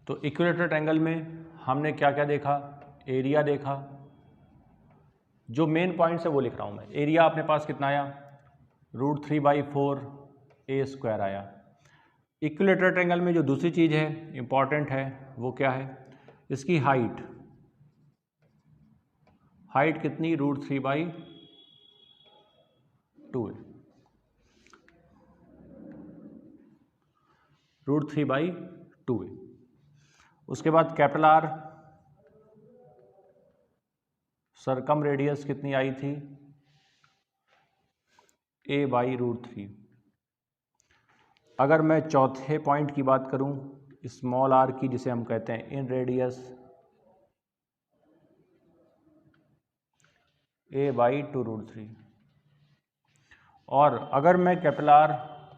तो इक्विलेटरल ट्रायंगल में हमने क्या क्या देखा, एरिया देखा, जो मेन पॉइंट्स है वो लिख रहा हूँ मैं। एरिया अपने पास कितना आया, √3/4a² आया। इक्विलेटरल ट्रायंगल में जो दूसरी चीज़ है इंपॉर्टेंट है वो क्या है, इसकी हाइट, हाइट कितनी, √3/2a, √3/2a। उसके बाद कैपिटल आर, सरकम रेडियस कितनी आई थी, a/√3। अगर मैं चौथे पॉइंट की बात करूं स्मॉल आर की, जिसे हम कहते हैं इन रेडियस, a/2√3। और अगर मैं कैपिटल आर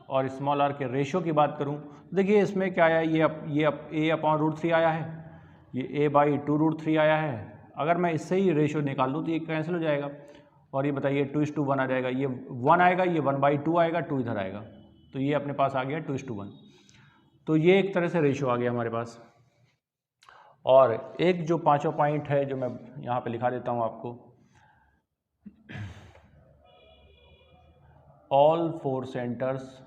और स्मॉल आर के रेशियो की बात करूं, देखिए इसमें क्या आया, ये a/√3 आया है, ये a/2√3 आया है। अगर मैं इससे ही रेशियो निकाल लूँ तो ये कैंसिल हो जाएगा, और ये बताइए 2:1 आ जाएगा, ये 1 आएगा, ये 1/2 आएगा, 2 इधर आएगा, तो ये अपने पास आ गया 2:1। तो ये एक तरह से रेशियो आ गया हमारे पास। और एक जो पांचवा पॉइंट है जो मैं यहाँ पे लिखा देता हूँ आपको, all four centres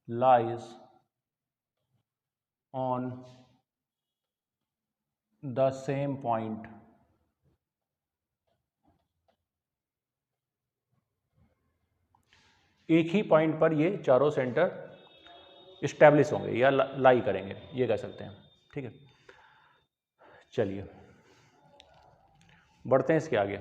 lies on the same point. एक ही पॉइंट पर ये चारों सेंटर इस्टेब्लिश होंगे या लाई करेंगे, ये कह सकते हैं। ठीक है, चलिए बढ़ते हैं इसके आगे।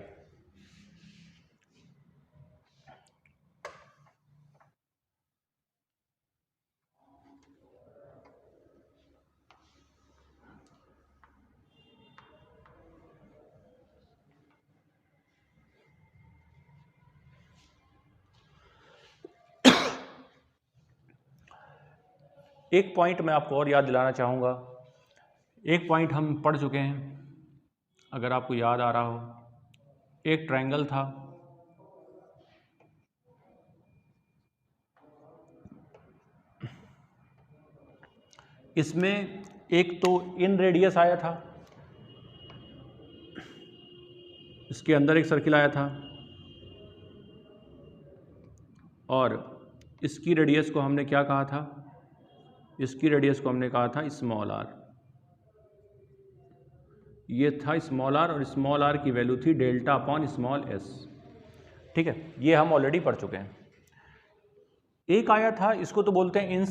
एक पॉइंट मैं आपको और याद दिलाना चाहूँगा। एक पॉइंट हम पढ़ चुके हैं, अगर आपको याद आ रहा हो, एक ट्रायंगल था, इसमें एक तो इन रेडियस आया था, इसके अंदर एक सर्किल आया था, और इसकी रेडियस को हमने क्या कहा था, इसकी रेडियस को हमने कहा था स्मॉल आर। ये था स्मॉल आर, और स्मॉल आर की वैल्यू थी डेल्टा अपॉन स्मॉल एस। ठीक है, ये हम ऑलरेडी पढ़ चुके हैं। एक आया था, इसको तो बोलते हैं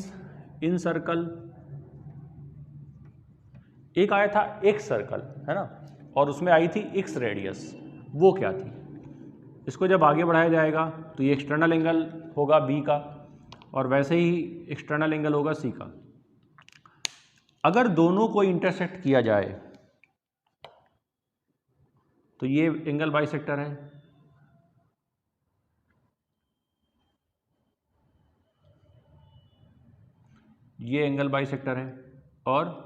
इन सर्कल। एक आया था एक्स सर्कल, है ना, और उसमें आई थी एक्स रेडियस। वो क्या थी, इसको जब आगे बढ़ाया जाएगा तो ये एक्सटर्नल एंगल होगा बी का, और वैसे ही एक्सटर्नल एंगल होगा सी का। अगर दोनों को इंटरसेक्ट किया जाए तो ये एंगल बाइसेक्टर है, ये एंगल बाइसेक्टर है, और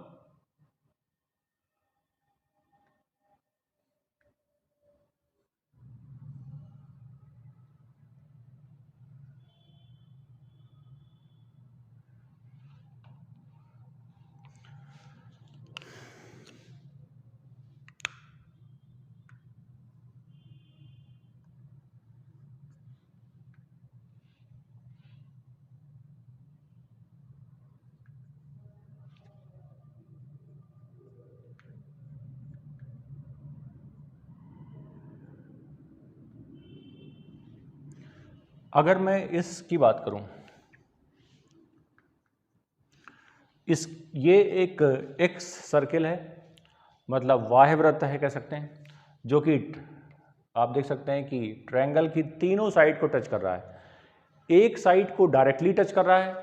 अगर मैं इसकी बात करूं, ये एक एक्स सर्किल है, मतलब वाह्यवृत्त है कह सकते हैं, जो कि आप देख सकते हैं कि ट्रायंगल की तीनों साइड को टच कर रहा है। एक साइड को डायरेक्टली टच कर रहा है,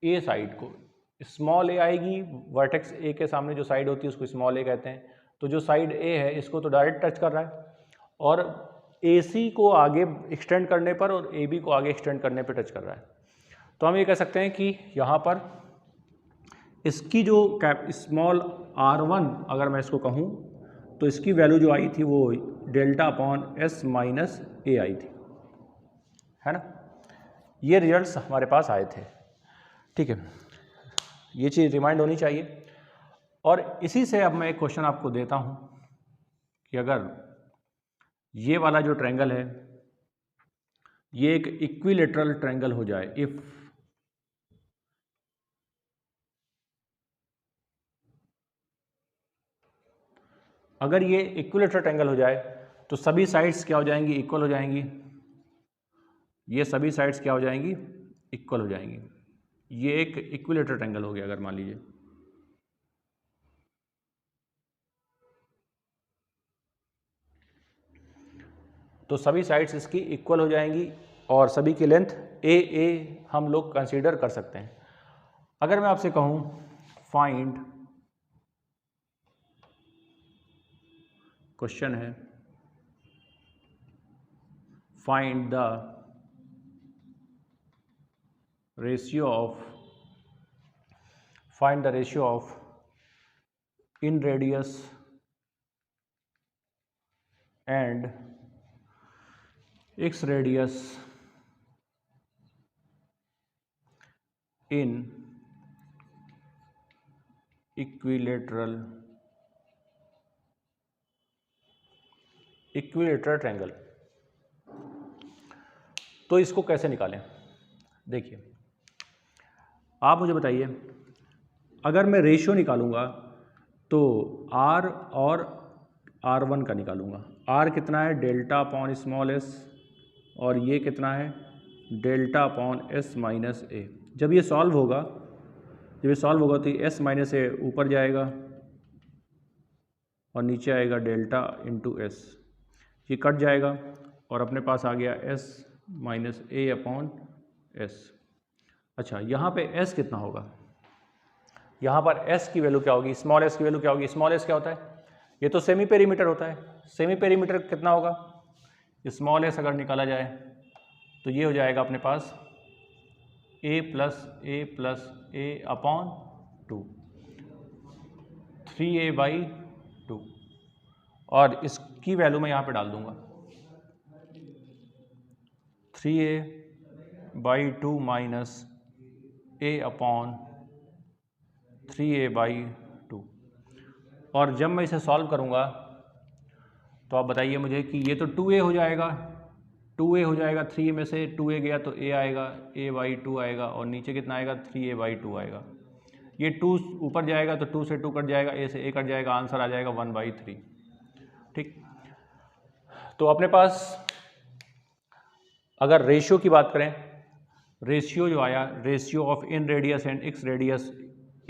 ए साइड को स्मॉल ए आएगी, वर्टेक्स ए के सामने जो साइड होती है उसको स्मॉल ए कहते हैं। तो जो साइड ए है इसको तो डायरेक्ट टच कर रहा है, और ए सी को आगे एक्सटेंड करने पर और ए बी को आगे एक्सटेंड करने पर टच कर रहा है। तो हम ये कह सकते हैं कि यहाँ पर इसकी जो स्मॉल r1 अगर मैं इसको कहूँ तो इसकी वैल्यू जो आई थी वो डेल्टा अपॉन एस माइनस ए आई थी, है ना। ये रिजल्ट्स हमारे पास आए थे। ठीक है, ये चीज़ रिमाइंड होनी चाहिए। और इसी से अब मैं एक क्वेश्चन आपको देता हूँ कि अगर ये वाला जो ट्रायंगल है ये एक इक्विलेटरल ट्रायंगल हो जाए, इफ़ अगर ये इक्विलेटरल ट्रायंगल हो जाए तो सभी साइड्स क्या हो जाएंगी, इक्वल हो जाएंगी। ये सभी साइड्स क्या हो जाएंगी, इक्वल हो जाएंगी। ये एक इक्विलेटरल ट्रायंगल हो गया अगर मान लीजिए। तो सभी साइड्स इसकी इक्वल हो जाएंगी और सभी की लेंथ ए हम लोग कंसीडर कर सकते हैं। अगर मैं आपसे कहूं फाइंड, क्वेश्चन है find the ratio of in radius and x radius in equilateral triangle. तो इसको कैसे निकालें? देखिए, आप मुझे बताइए, अगर मैं रेशियो निकालूंगा तो R और R1 का निकालूंगा। R कितना है? डेल्टा अपॉन स्मॉल s, और ये कितना है? Delta upon s minus a। जब ये सॉल्व होगा तो ये s माइनस a ऊपर जाएगा और नीचे आएगा डेल्टा इंटू s, ये कट जाएगा और अपने पास आ गया s minus a upon s। अच्छा, यहाँ पे s कितना होगा? यहाँ पर s की वैल्यू क्या होगी? स्मॉल s की वैल्यू क्या होगी? स्मॉल s क्या होता है? ये तो सेमी पेरीमीटर होता है। सेमी पेरीमीटर कितना होगा? स्मॉल s अगर निकाला जाए तो ये हो जाएगा अपने पास a plus a upon 2, 3a/2, और इसकी वैल्यू मैं यहाँ पे डाल दूंगा 3a/2 minus a upon 3a/2। और जब मैं इसे सॉल्व करूँगा तो आप बताइए मुझे कि ये तो 2a हो जाएगा, 2a हो जाएगा, 3 में से 2a गया तो a आएगा, a/2 आएगा, और नीचे कितना आएगा? 3a/2 आएगा। ये 2 ऊपर जाएगा तो 2 से 2 कट जाएगा, a से a कट जाएगा, आंसर आ जाएगा 1/3। ठीक, तो अपने पास अगर रेशियो की बात करें, रेशियो जो आया, ratio of in radius and x radius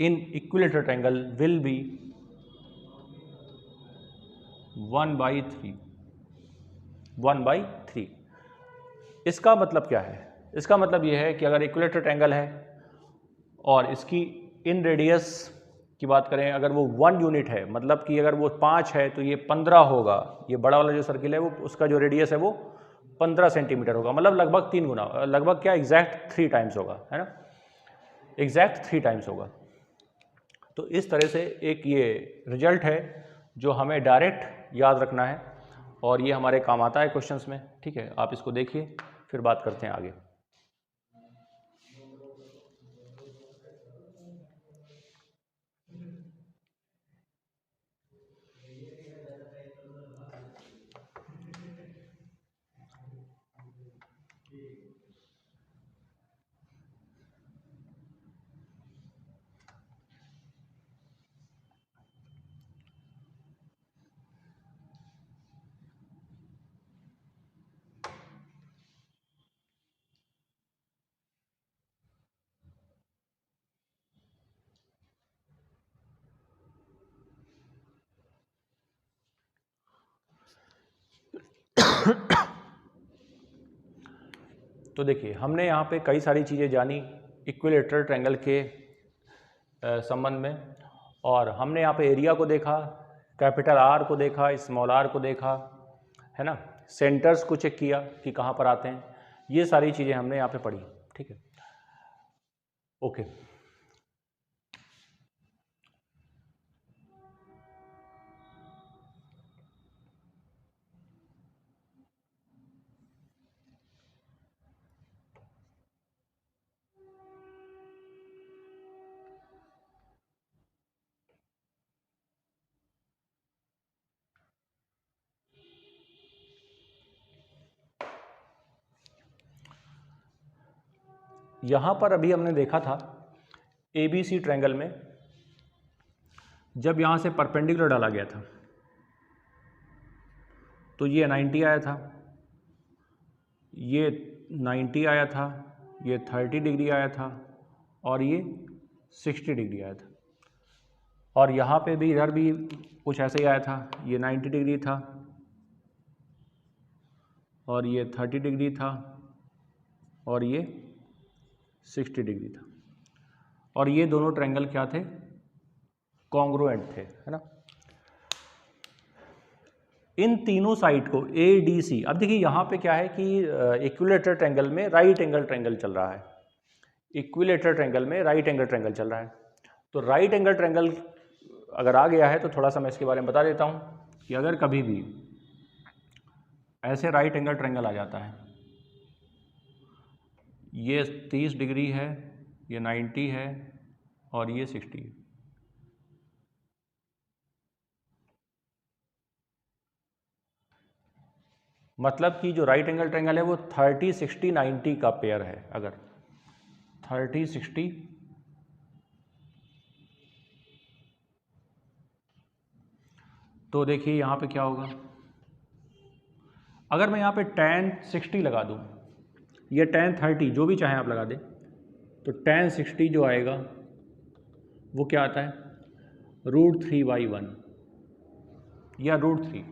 in equilateral triangle will be 1/3। 1/3। इसका मतलब क्या है? इसका मतलब यह है कि अगर इक्विलेटरल ट्रायंगल है और इसकी इन रेडियस की बात करें, अगर वो 1 यूनिट है, मतलब कि अगर वो 5 है तो ये 15 होगा। ये बड़ा वाला जो सर्किल है वो, उसका जो रेडियस है वो 15 सेंटीमीटर होगा, मतलब लगभग 3 गुना, लगभग क्या, एग्जैक्ट 3 टाइम्स होगा, है ना, एग्जैक्ट 3 टाइम्स होगा। तो इस तरह से एक ये रिजल्ट है जो हमें डायरेक्ट याद रखना है, और ये हमारे काम आता है क्वेश्चंस में। ठीक है, आप इसको देखिए, फिर बात करते हैं आगे। तो देखिए, हमने यहाँ पे कई सारी चीज़ें जानी इक्विलेटरल ट्रायंगल के संबंध में, और हमने यहाँ पे एरिया को देखा, कैपिटल R को देखा, स्मॉल r को देखा, है ना, सेंटर्स को चेक किया कि कहाँ पर आते हैं, ये सारी चीज़ें हमने यहाँ पे पढ़ी। ठीक है, ओके। यहाँ पर अभी हमने देखा था ABC ट्रायंगल में, जब यहाँ से परपेंडिकुलर डाला गया था तो ये 90 आया था, ये 90 आया था, ये 30 डिग्री आया था, और ये 60 डिग्री आया था। और यहाँ पे भी, इधर भी कुछ ऐसे ही आया था, ये 90 डिग्री था और ये 30 डिग्री था और ये 60 डिग्री था, और ये दोनों ट्रायंगल क्या थे? कॉन्ग्रुएंट थे, है ना। इन तीनों साइड को ADC, अब देखिए यहाँ पे क्या है कि इक्विलेटरल ट्रायंगल में राइट एंगल ट्रायंगल चल रहा है, इक्विलेटरल ट्रायंगल में राइट एंगल ट्रायंगल चल रहा है। तो राइट एंगल ट्रायंगल अगर आ गया है तो थोड़ा सा मैं इसके बारे में बता देता हूँ कि अगर कभी भी ऐसे राइट एंगल ट्रायंगल आ जाता है, ये 30 डिग्री है, ये 90 है और ये 60 है, मतलब कि जो राइट एंगल ट्रायंगल है वो 30 60 90 का पेयर है। अगर 30 60 तो देखिए यहाँ पे क्या होगा, अगर मैं यहाँ पे tan 60 लगा दूँ या tan 30 जो भी चाहें आप लगा दें, तो tan 60 जो आएगा वो क्या आता है, √3/1 या √3।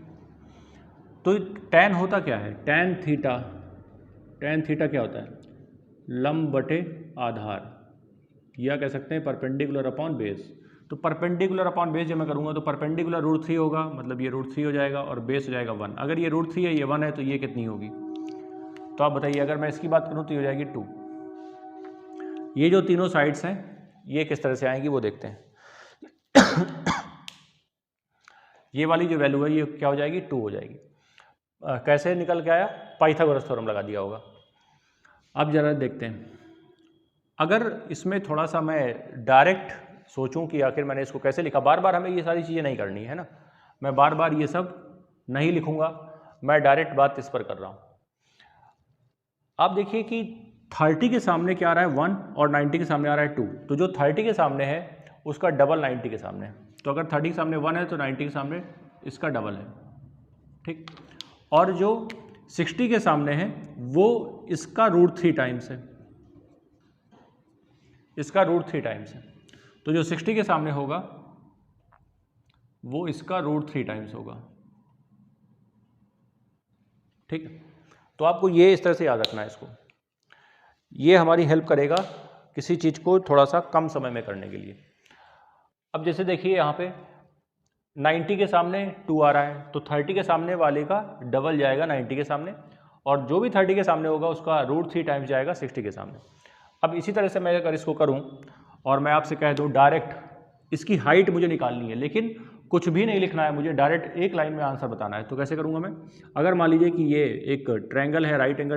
तो tan होता क्या है, tan थीटा क्या होता है, लंब बटे आधार, या कह सकते हैं परपेंडिकुलर अपॉन बेस। तो परपेंडिकुलर अपॉन बेस जब मैं करूँगा तो परपेंडिकुलर √3 होगा, मतलब ये √3 हो जाएगा और बेस हो जाएगा 1। अगर ये √3 है ये 1 है तो ये कितनी होगी, तो आप बताइए। अगर मैं इसकी बात करूँ तो ये हो जाएगी 2। ये जो तीनों साइड्स हैं ये किस तरह से आएंगी वो देखते हैं। ये वाली जो वैल्यू है ये क्या हो जाएगी, 2 हो जाएगी। कैसे निकल के आया, पाइथागोरस थ्योरम लगा दिया होगा। अब जरा देखते हैं, अगर इसमें थोड़ा सा मैं डायरेक्ट सोचूं कि आखिर मैंने इसको कैसे लिखा, बार बार हमें ये सारी चीज़ें नहीं करनी है ना, मैं बार बार ये सब नहीं लिखूंगा, मैं डायरेक्ट बात इस पर कर रहा हूँ। आप देखिए कि 30 के सामने क्या आ रहा है 1 और 90 के सामने आ रहा है 2, तो जो 30 के सामने है उसका डबल 90 के सामने है। तो अगर 30 के सामने 1 है तो 90 के सामने इसका डबल है, ठीक। और जो 60 के सामने है वो इसका √3 टाइम्स है, इसका √3 टाइम्स है। तो जो 60 के सामने होगा वो इसका √3 टाइम्स होगा, ठीक है। तो आपको ये इस तरह से याद रखना है इसको, ये हमारी हेल्प करेगा किसी चीज़ को थोड़ा सा कम समय में करने के लिए। अब जैसे देखिए यहाँ पे 90 के सामने 2 आ रहा है, तो 30 के सामने वाले का डबल जाएगा 90 के सामने, और जो भी 30 के सामने होगा उसका √3 टाइम्स जाएगा 60 के सामने। अब इसी तरह से मैं अगर इसको करूं और मैं आपसे कह दूं डायरेक्ट इसकी हाइट मुझे निकालनी है, लेकिन कुछ भी नहीं लिखना है, मुझे डायरेक्ट एक लाइन में आंसर बताना है, तो कैसे करूंगा मैं। अगर मान लीजिए कि ये एक ट्रायंगल है, राइट एंगल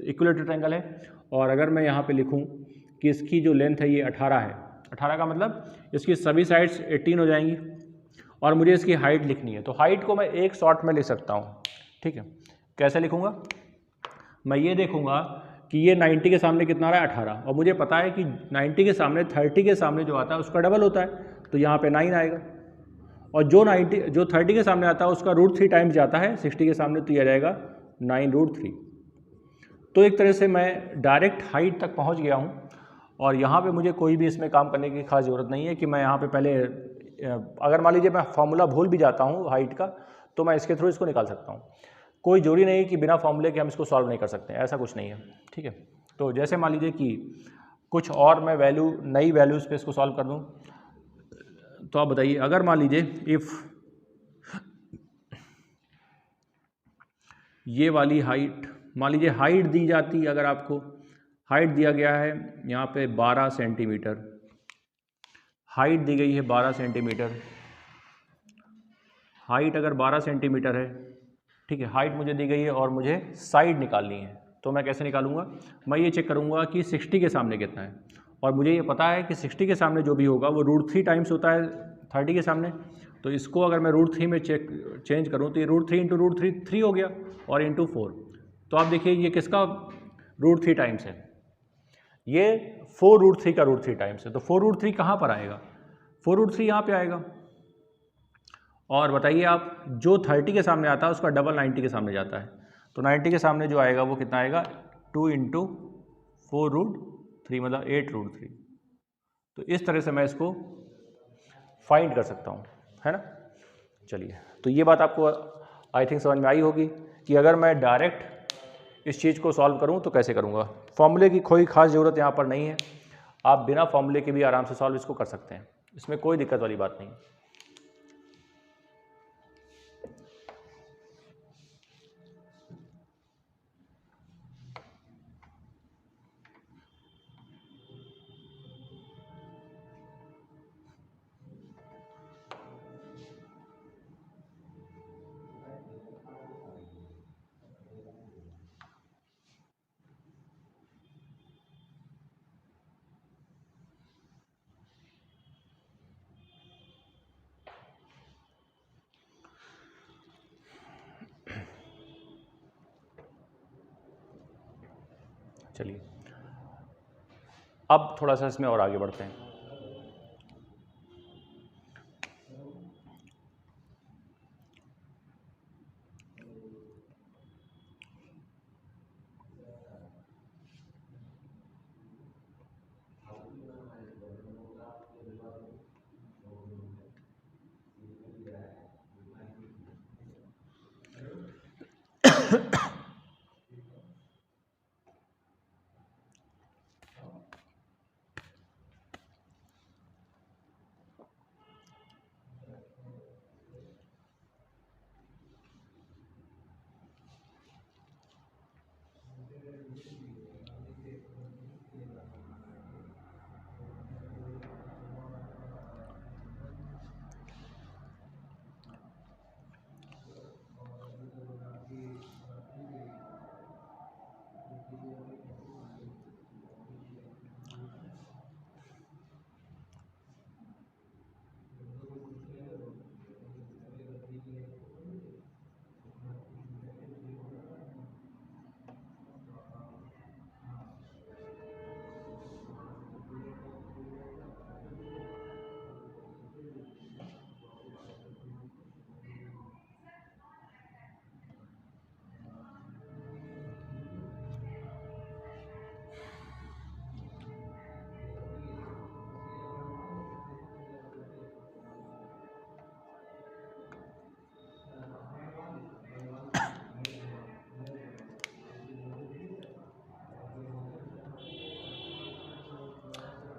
इक्विलेटरल ट्रायंगल है, और अगर मैं यहाँ पे लिखूँ कि इसकी जो लेंथ है ये 18 है, 18 का मतलब इसकी सभी साइड्स 18 हो जाएंगी, और मुझे इसकी हाइट लिखनी है, तो हाइट को मैं एक शॉर्ट में लिख सकता हूँ, ठीक है। कैसे लिखूँगा, मैं ये देखूँगा कि ये 90 के सामने कितना आ रहा है 18, और मुझे पता है कि 90 के सामने 30 के सामने जो आता है उसका डबल होता है, तो यहाँ पे 9 आएगा, और जो 30 के सामने आता है उसका √3 टाइम्स जाता है 60 के सामने, तो यह जाएगा 9√3। तो एक तरह से मैं डायरेक्ट हाइट तक पहुँच गया हूँ, और यहाँ पे मुझे कोई भी इसमें काम करने की खास ज़रूरत नहीं है कि मैं यहाँ पे पहले, अगर मान लीजिए मैं फॉर्मूला भूल भी जाता हूँ हाइट का, तो मैं इसके थ्रू इसको निकाल सकता हूँ। कोई जरूरी नहीं कि बिना फॉर्मूले के हम इसको सॉल्व नहीं कर सकते, ऐसा कुछ नहीं है, ठीक है। तो जैसे मान लीजिए कि कुछ और मैं नई वैल्यूज़ पे इसको सॉल्व कर दूँ, तो आप बताइए, अगर मान लीजिए इफ़ ये वाली हाइट, मान लीजिए हाइट दी जाती, अगर आपको हाइट दिया गया है यहाँ पे 12 सेंटीमीटर, हाइट दी गई है 12 सेंटीमीटर, हाइट अगर 12 सेंटीमीटर है, ठीक है, हाइट मुझे दी गई है और मुझे साइड निकालनी है, तो मैं कैसे निकालूंगा, मैं ये चेक करूंगा कि 60 के सामने कितना है, और मुझे ये पता है कि 60 के सामने जो भी होगा वो √3 टाइम्स होता है 30 के सामने, तो इसको अगर मैं √3 में चेंज करूँ तो ये √3 इंटू √3 3 हो गया, और इंटू 4, तो आप देखिए ये किसका √3 टाइम्स है, ये 4√3 का √3 टाइम्स है, तो 4√3 कहाँ पर आएगा, 4√3 यहाँ पे आएगा। और बताइए आप, जो 30 के सामने आता है उसका डबल 90 के सामने जाता है, तो 90 के सामने जो आएगा वो कितना आएगा, 2 इंटू 4√3 मतलब 8√3। तो इस तरह से मैं इसको फाइंड कर सकता हूँ, है ना। चलिए, तो ये बात आपको आई थिंक समझ में आई होगी कि अगर मैं डायरेक्ट इस चीज़ को सॉल्व करूँ तो कैसे करूँगा। फॉर्मूले की कोई खास ज़रूरत यहाँ पर नहीं है, आप बिना फॉर्मूले के भी आराम से सॉल्व इसको कर सकते हैं, इसमें कोई दिक्कत वाली बात नहीं। चलिए अब थोड़ा सा इसमें और आगे बढ़ते हैं।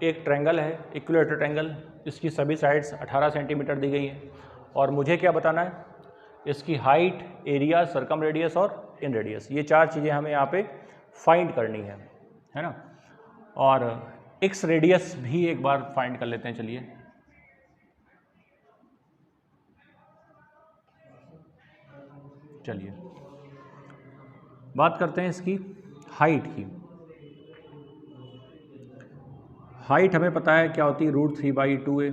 एक ट्रायंगल है, इक्विलेटरल ट्रायंगल, इसकी सभी साइड्स 18 सेंटीमीटर दी गई हैं और मुझे क्या बताना है, इसकी हाइट, एरिया, सरकम रेडियस और इन रेडियस, ये चार चीज़ें हमें यहाँ पे फाइंड करनी है ना। और एक्स रेडियस भी एक बार फाइंड कर लेते हैं। चलिए बात करते हैं इसकी हाइट की। हाइट हमें पता है क्या होती है, √3/2a।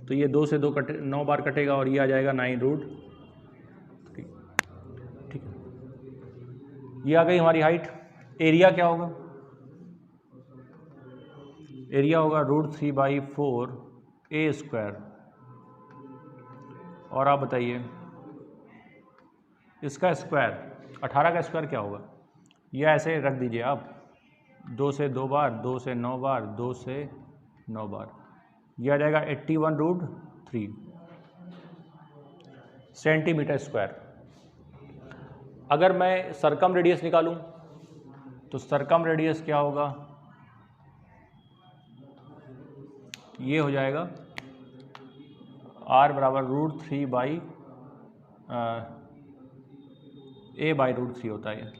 तो ये 2 से 2 कटे, 9 बार कटेगा और ये आ जाएगा 9√3। ठीक है, ये आ गई हमारी हाइट। एरिया क्या होगा, एरिया होगा √3/4a²। और आप बताइए इसका स्क्वायर, 18 का स्क्वायर क्या होगा, यह ऐसे रख दीजिए आप, 2 से 2 बार, 2 से 9 बार, 2 से 9 बार, यह आ जाएगा 81√3 सेंटीमीटर स्क्वायर। अगर मैं सरकम रेडियस निकालूं तो सरकम रेडियस क्या होगा, ये हो जाएगा r बराबर √3/a/√3 होता है,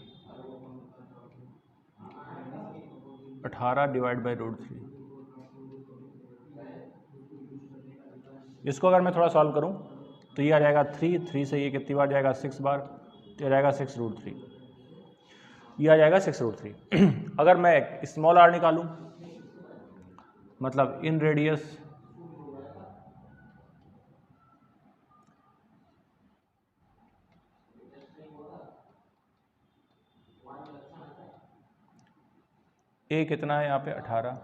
18 डिवाइड बाई √3। इसको अगर मैं थोड़ा सॉल्व करूं तो ये आ जाएगा 3 से ये कितनी बार जाएगा, 6 बार, तो आ जाएगा 6√3, ये आ जाएगा 6√3। अगर मैं स्मॉल r निकालूं, मतलब इन रेडियस, a कितना है यहाँ पे, 18,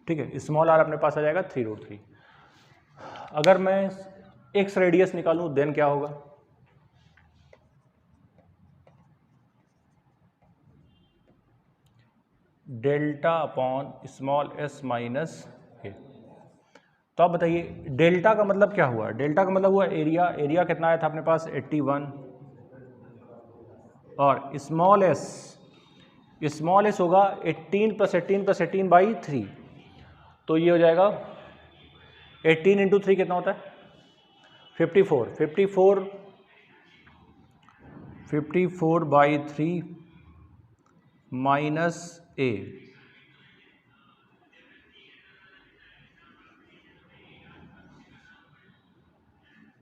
ठीक है, स्मॉल r अपने पास आ जाएगा 3√3। अगर मैं x रेडियस निकालूं देन क्या होगा, delta upon small s minus a। तो आप बताइए डेल्टा का मतलब क्या हुआ, डेल्टा का मतलब हुआ एरिया। एरिया कितना आया था अपने पास, 81, और स्मॉल एस होगा 18 + 18 + 18/3। तो ये हो जाएगा 18 × 3 कितना होता है, 54। 54/3 माइनस a।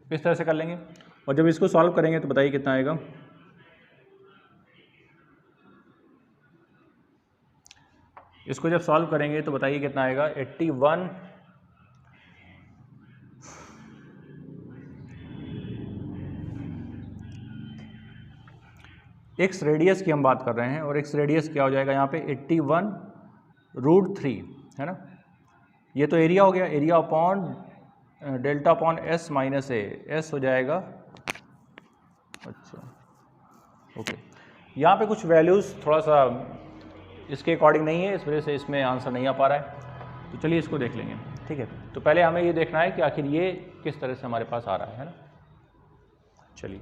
इस तरह से कर लेंगे और जब इसको सॉल्व करेंगे तो बताइए कितना आएगा। इसको जब सॉल्व करेंगे तो बताइए कितना आएगा। 81 एक्स रेडियस की हम बात कर रहे हैं और एक्स रेडियस क्या हो जाएगा यहाँ पे 81√3 है ना। ये तो एरिया हो गया, area upon delta upon S minus A, S हो जाएगा। अच्छा ओके, यहाँ पे कुछ वैल्यूज़ थोड़ा सा इसके अकॉर्डिंग नहीं है, इस वजह से इसमें आंसर नहीं आ पा रहा है। तो चलिए इसको देख लेंगे, ठीक है। तो पहले हमें ये देखना है कि आखिर ये किस तरह से हमारे पास आ रहा है ना। चलिए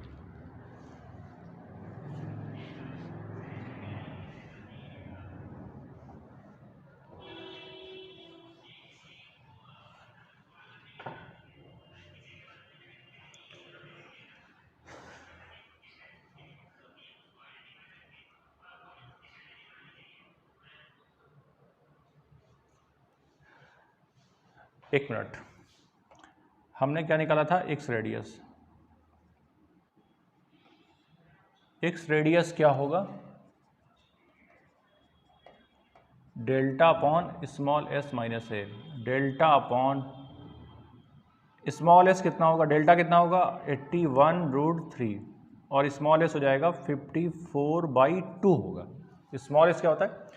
एक मिनट, हमने क्या निकाला था, एक्स रेडियस। एक्स रेडियस क्या होगा, delta upon small S minus A. Delta upon small S कितना होगा, डेल्टा कितना होगा 81√3 और स्मॉल एस हो जाएगा 54/2 होगा। स्मॉल एस क्या होता है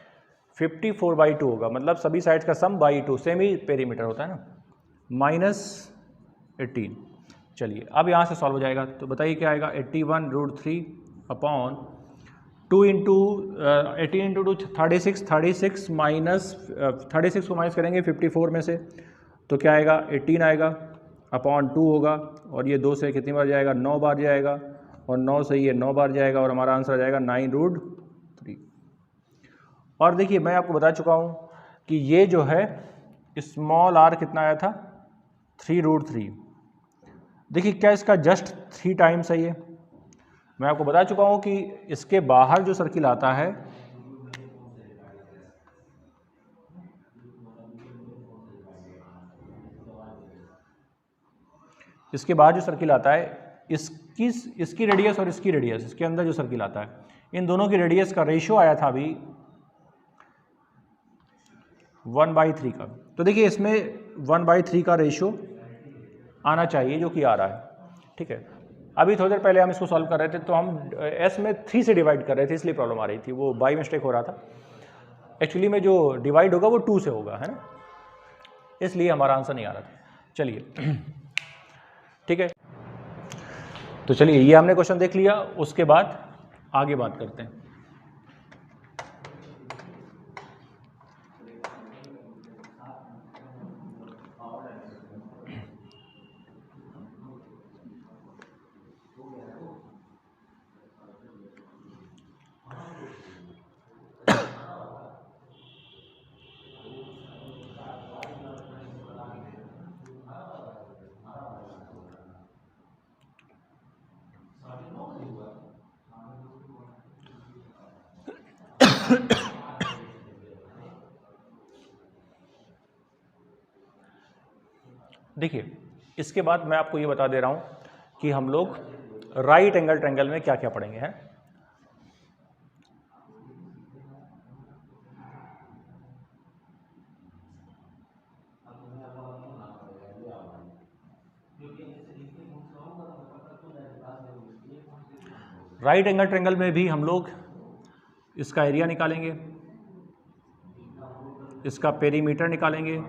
54/2 होगा, मतलब सभी साइड्स का सम बाई 2, सेम ही पेरीमीटर होता है ना, -18। चलिए अब यहाँ से सॉल्व हो जाएगा, तो बताइए क्या आएगा। 81√3 अपॉन 2 इंटू 18 इंटू 2 36, 36 माइनस 36 को माइनस करेंगे 54 में से, तो क्या आएगा 18 आएगा, अपॉन 2 होगा, और ये 2 से कितनी बार जाएगा, 9 बार जाएगा, और 9 से ये 9 बार जाएगा, और हमारा आंसर आ जाएगा 9√3। और देखिए मैं आपको बता चुका हूँ कि ये जो है स्मॉल आर कितना आया था 3√3। देखिए क्या इसका जस्ट 3 टाइम्स है ये। मैं आपको बता चुका हूँ कि इसके बाहर जो सर्किल आता है, इसके बाहर जो सर्किल आता है, इसकी रेडियस और इसकी रेडियस, इसके अंदर जो सर्किल आता है, इन दोनों की रेडियस का रेशियो आया था अभी 1/3 का। तो देखिए इसमें 1/3 का रेशियो आना चाहिए, जो कि आ रहा है, ठीक है। अभी थोड़ी देर पहले हम इसको सॉल्व कर रहे थे, तो हम एस में 3 से डिवाइड कर रहे थे, इसलिए प्रॉब्लम आ रही थी, वो बाई मिस्टेक हो रहा था। एक्चुअली में जो डिवाइड होगा वो 2 से होगा, है ना, इसलिए हमारा आंसर नहीं आ रहा था। चलिए ठीक है, तो चलिए ये हमने क्वेश्चन देख लिया, उसके बाद आगे बात करते हैं। देखिए इसके बाद मैं आपको ये बता दे रहा हूं कि हम लोग राइट एंगल ट्रायंगल में क्या क्या पढ़ेंगे हैं। राइट एंगल ट्रायंगल में भी हम लोग इसका एरिया निकालेंगे, इसका पेरीमीटर निकालेंगे,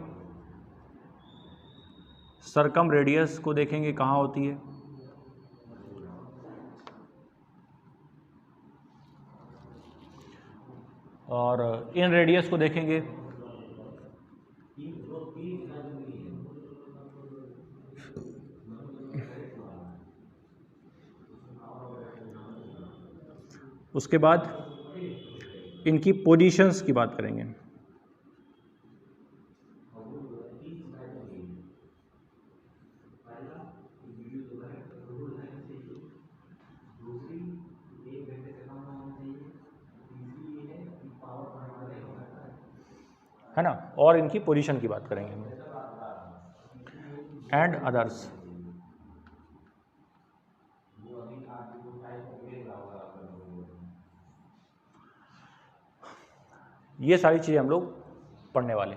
सरकम रेडियस को देखेंगे कहाँ होती है, और इन रेडियस को देखेंगे, उसके बाद इनकी पोजीशंस की बात करेंगे। है ना, और इनकी पोजीशन की बात करेंगे एंड अदर्स। ये सारी चीज़ें हम लोग पढ़ने वाले।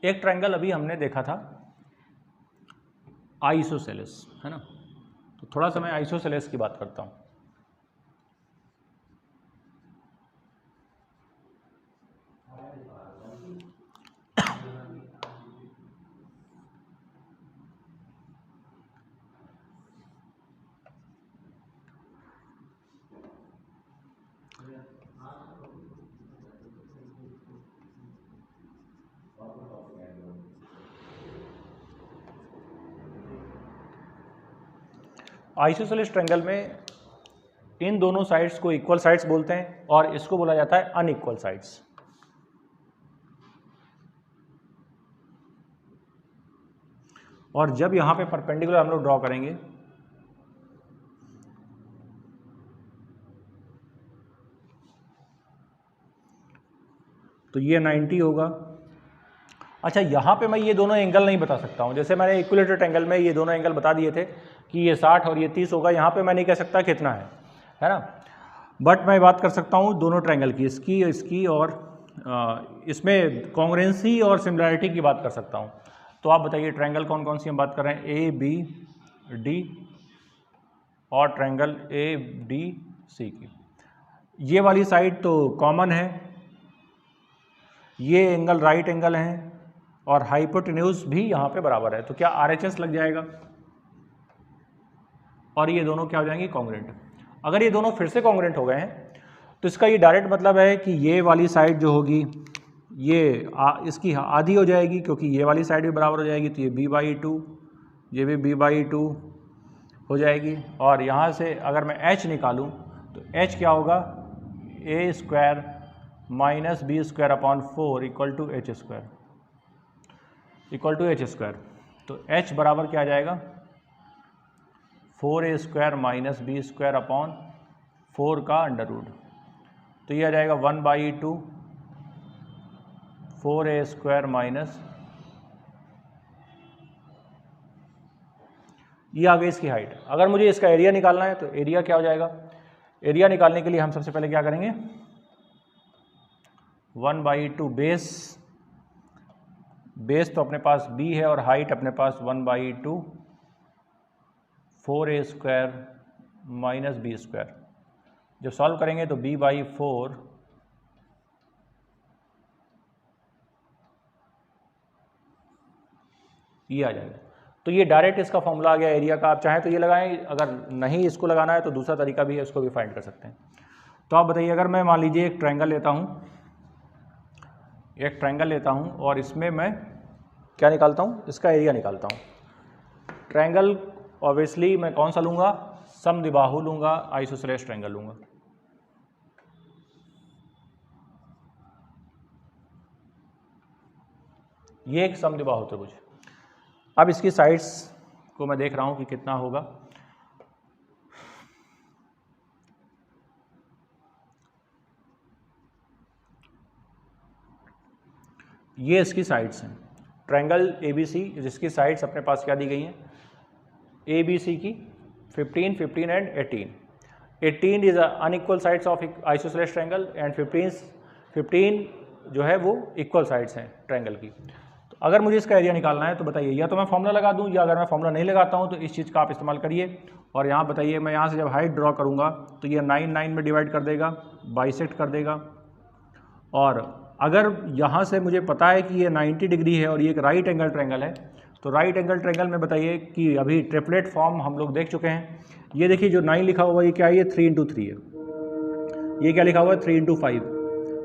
एक ट्रायंगल अभी हमने देखा था आइसोसेलेस, है ना, तो थोड़ा सा मैं आइसोसेलेस की बात करता हूँ। आइसोसेलेस ट्रायंगल में इन दोनों साइड्स को इक्वल साइड्स बोलते हैं और इसको बोला जाता है अनइक्वल साइड्स। और जब यहां पे परपेंडिकुलर हम लोग ड्रॉ करेंगे तो ये 90 होगा। अच्छा, यहाँ पे मैं ये दोनों एंगल नहीं बता सकता हूँ, जैसे मैंने इक्विलेटरल ट्रायंगल में ये दोनों एंगल बता दिए थे कि ये 60 और ये 30 होगा, यहाँ पे मैं नहीं कह सकता कितना है ना, बट मैं बात कर सकता हूँ दोनों ट्रायंगल की, इसकी और इसमें कॉन्ग्रुएंसी और सिमिलैरिटी की बात कर सकता हूँ। तो आप बताइए ट्रायंगल कौन कौन सी हम बात कर रहे हैं, ए बी डी और ट्रायंगल ए डी सी की। ये वाली साइड तो कॉमन है, ये एंगल राइट एंगल है और हाइपोटेन्यूज भी यहाँ पे बराबर है, तो क्या RHS लग जाएगा और ये दोनों क्या हो जाएंगे, कॉन्ग्रुएंट। अगर ये दोनों फिर से कॉन्ग्रुएंट हो गए हैं तो इसका ये डायरेक्ट मतलब है कि ये वाली साइड जो होगी ये इसकी आधी हो जाएगी, क्योंकि ये वाली साइड भी बराबर हो जाएगी, तो ये b/2, ये भी b/2 हो जाएगी। और यहाँ से अगर मैं h निकालूँ तो h क्या होगा, a² - b² / 4 = h²। तो h बराबर क्या आ जाएगा, 4a² - b² / 4 का अंडर रूट, तो ये आ जाएगा 1/2 4a² ये आ गई इसकी हाइट। अगर मुझे इसका एरिया निकालना है तो एरिया क्या हो जाएगा, एरिया निकालने के लिए हम सबसे पहले क्या करेंगे, 1/2 बेस तो अपने पास b है और हाइट अपने पास 1/2 4a² - b²। जब सॉल्व करेंगे तो b/4 ये आ जाएगा। तो ये डायरेक्ट इसका फॉर्मूला आ गया एरिया का। आप चाहें तो ये लगाएं, अगर नहीं इसको लगाना है तो दूसरा तरीका भी है, इसको भी फाइंड कर सकते हैं। तो आप बताइए, अगर मैं मान लीजिए एक ट्रायंगल लेता हूँ और इसमें मैं क्या निकालता हूँ, इसका एरिया निकालता हूँ। ट्रायंगल ऑब्वियसली मैं कौन सा लूँगा, समद्विबाहु लूँगा, आइसोसेलेस ट्रायंगल लूँगा। ये एक समद्विबाहु त्रिभुज। अब इसकी साइड्स को मैं देख रहा हूँ कि कितना होगा। ये इसकी साइड्स हैं, ट्रायंगल ABC जिसकी साइड्स अपने पास क्या दी गई हैं, ABC की 15, 15 and 18। 18 is unequal sides of isosceles triangle and 15 जो है वो इक्वल साइड्स हैं ट्रायंगल की। तो अगर मुझे इसका एरिया निकालना है तो बताइए, या तो मैं फॉर्मूला लगा दूं, या अगर मैं फॉर्मूला नहीं लगाता हूं तो इस चीज़ का आप इस्तेमाल करिए। और यहाँ बताइए, मैं यहाँ से जब हाइट ड्रॉ करूँगा तो ये 9 में डिवाइड कर देगा, बाइसेक्ट कर देगा। और अगर यहाँ से मुझे पता है कि ये 90 डिग्री है और ये एक राइट एंगल ट्रायंगल है, तो राइट एंगल ट्रायंगल में बताइए कि अभी ट्रिपलेट फॉर्म हम लोग देख चुके हैं। ये देखिए जो 9 लिखा हुआ है ये क्या है, ये 3 × 3 है। ये क्या लिखा हुआ है, 3 × 5,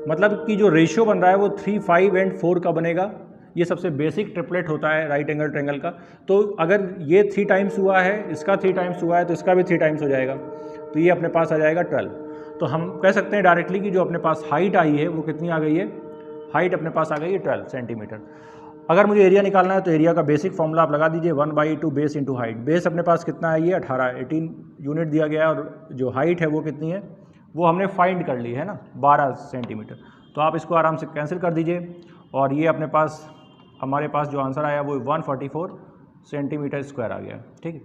मतलब कि जो रेशियो बन रहा है वो 3, 5 एंड 4 का बनेगा। ये सबसे बेसिक ट्रिपलेट होता है राइट एंगल ट्रायंगल का। तो अगर ये 3 टाइम्स हुआ है, इसका 3 टाइम्स हुआ है, तो इसका भी 3 टाइम्स हो जाएगा, तो ये अपने पास आ जाएगा 12। तो हम कह सकते हैं डायरेक्टली कि जो अपने पास हाइट आई है वो कितनी आ गई है, हाइट अपने पास आ गई है 12 सेंटीमीटर। अगर मुझे एरिया निकालना है तो एरिया का बेसिक फॉर्मूला आप लगा दीजिए 1/2 बेस इंटू हाइट। बेस अपने पास कितना है, ये 18 यूनिट दिया गया है और जो हाइट है वो कितनी है, वो हमने फाइंड कर ली है ना, 12 सेंटीमीटर। तो आप इसको आराम से कैंसिल कर दीजिए और ये अपने पास, हमारे पास जो आंसर आया वो 144 सेंटीमीटर स्क्वायर आ गया। ठीक है,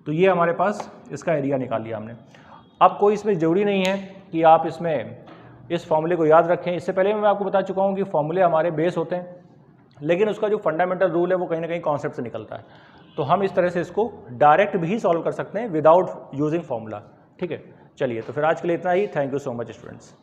तो ये हमारे पास इसका एरिया निकाल लिया हमने। अब कोई इसमें ज़रूरी नहीं है कि आप इसमें इस फॉर्मूले को याद रखें। इससे पहले मैं आपको बता चुका हूँ कि फॉर्मूले हमारे बेस होते हैं, लेकिन उसका जो फंडामेंटल रूल है वो कहीं ना कहीं कॉन्सेप्ट से निकलता है। तो हम इस तरह से इसको डायरेक्ट भी सॉल्व कर सकते हैं विदाउट यूजिंग फॉर्मूला। ठीक है, चलिए तो फिर आज के लिए इतना ही। Thank you so much students.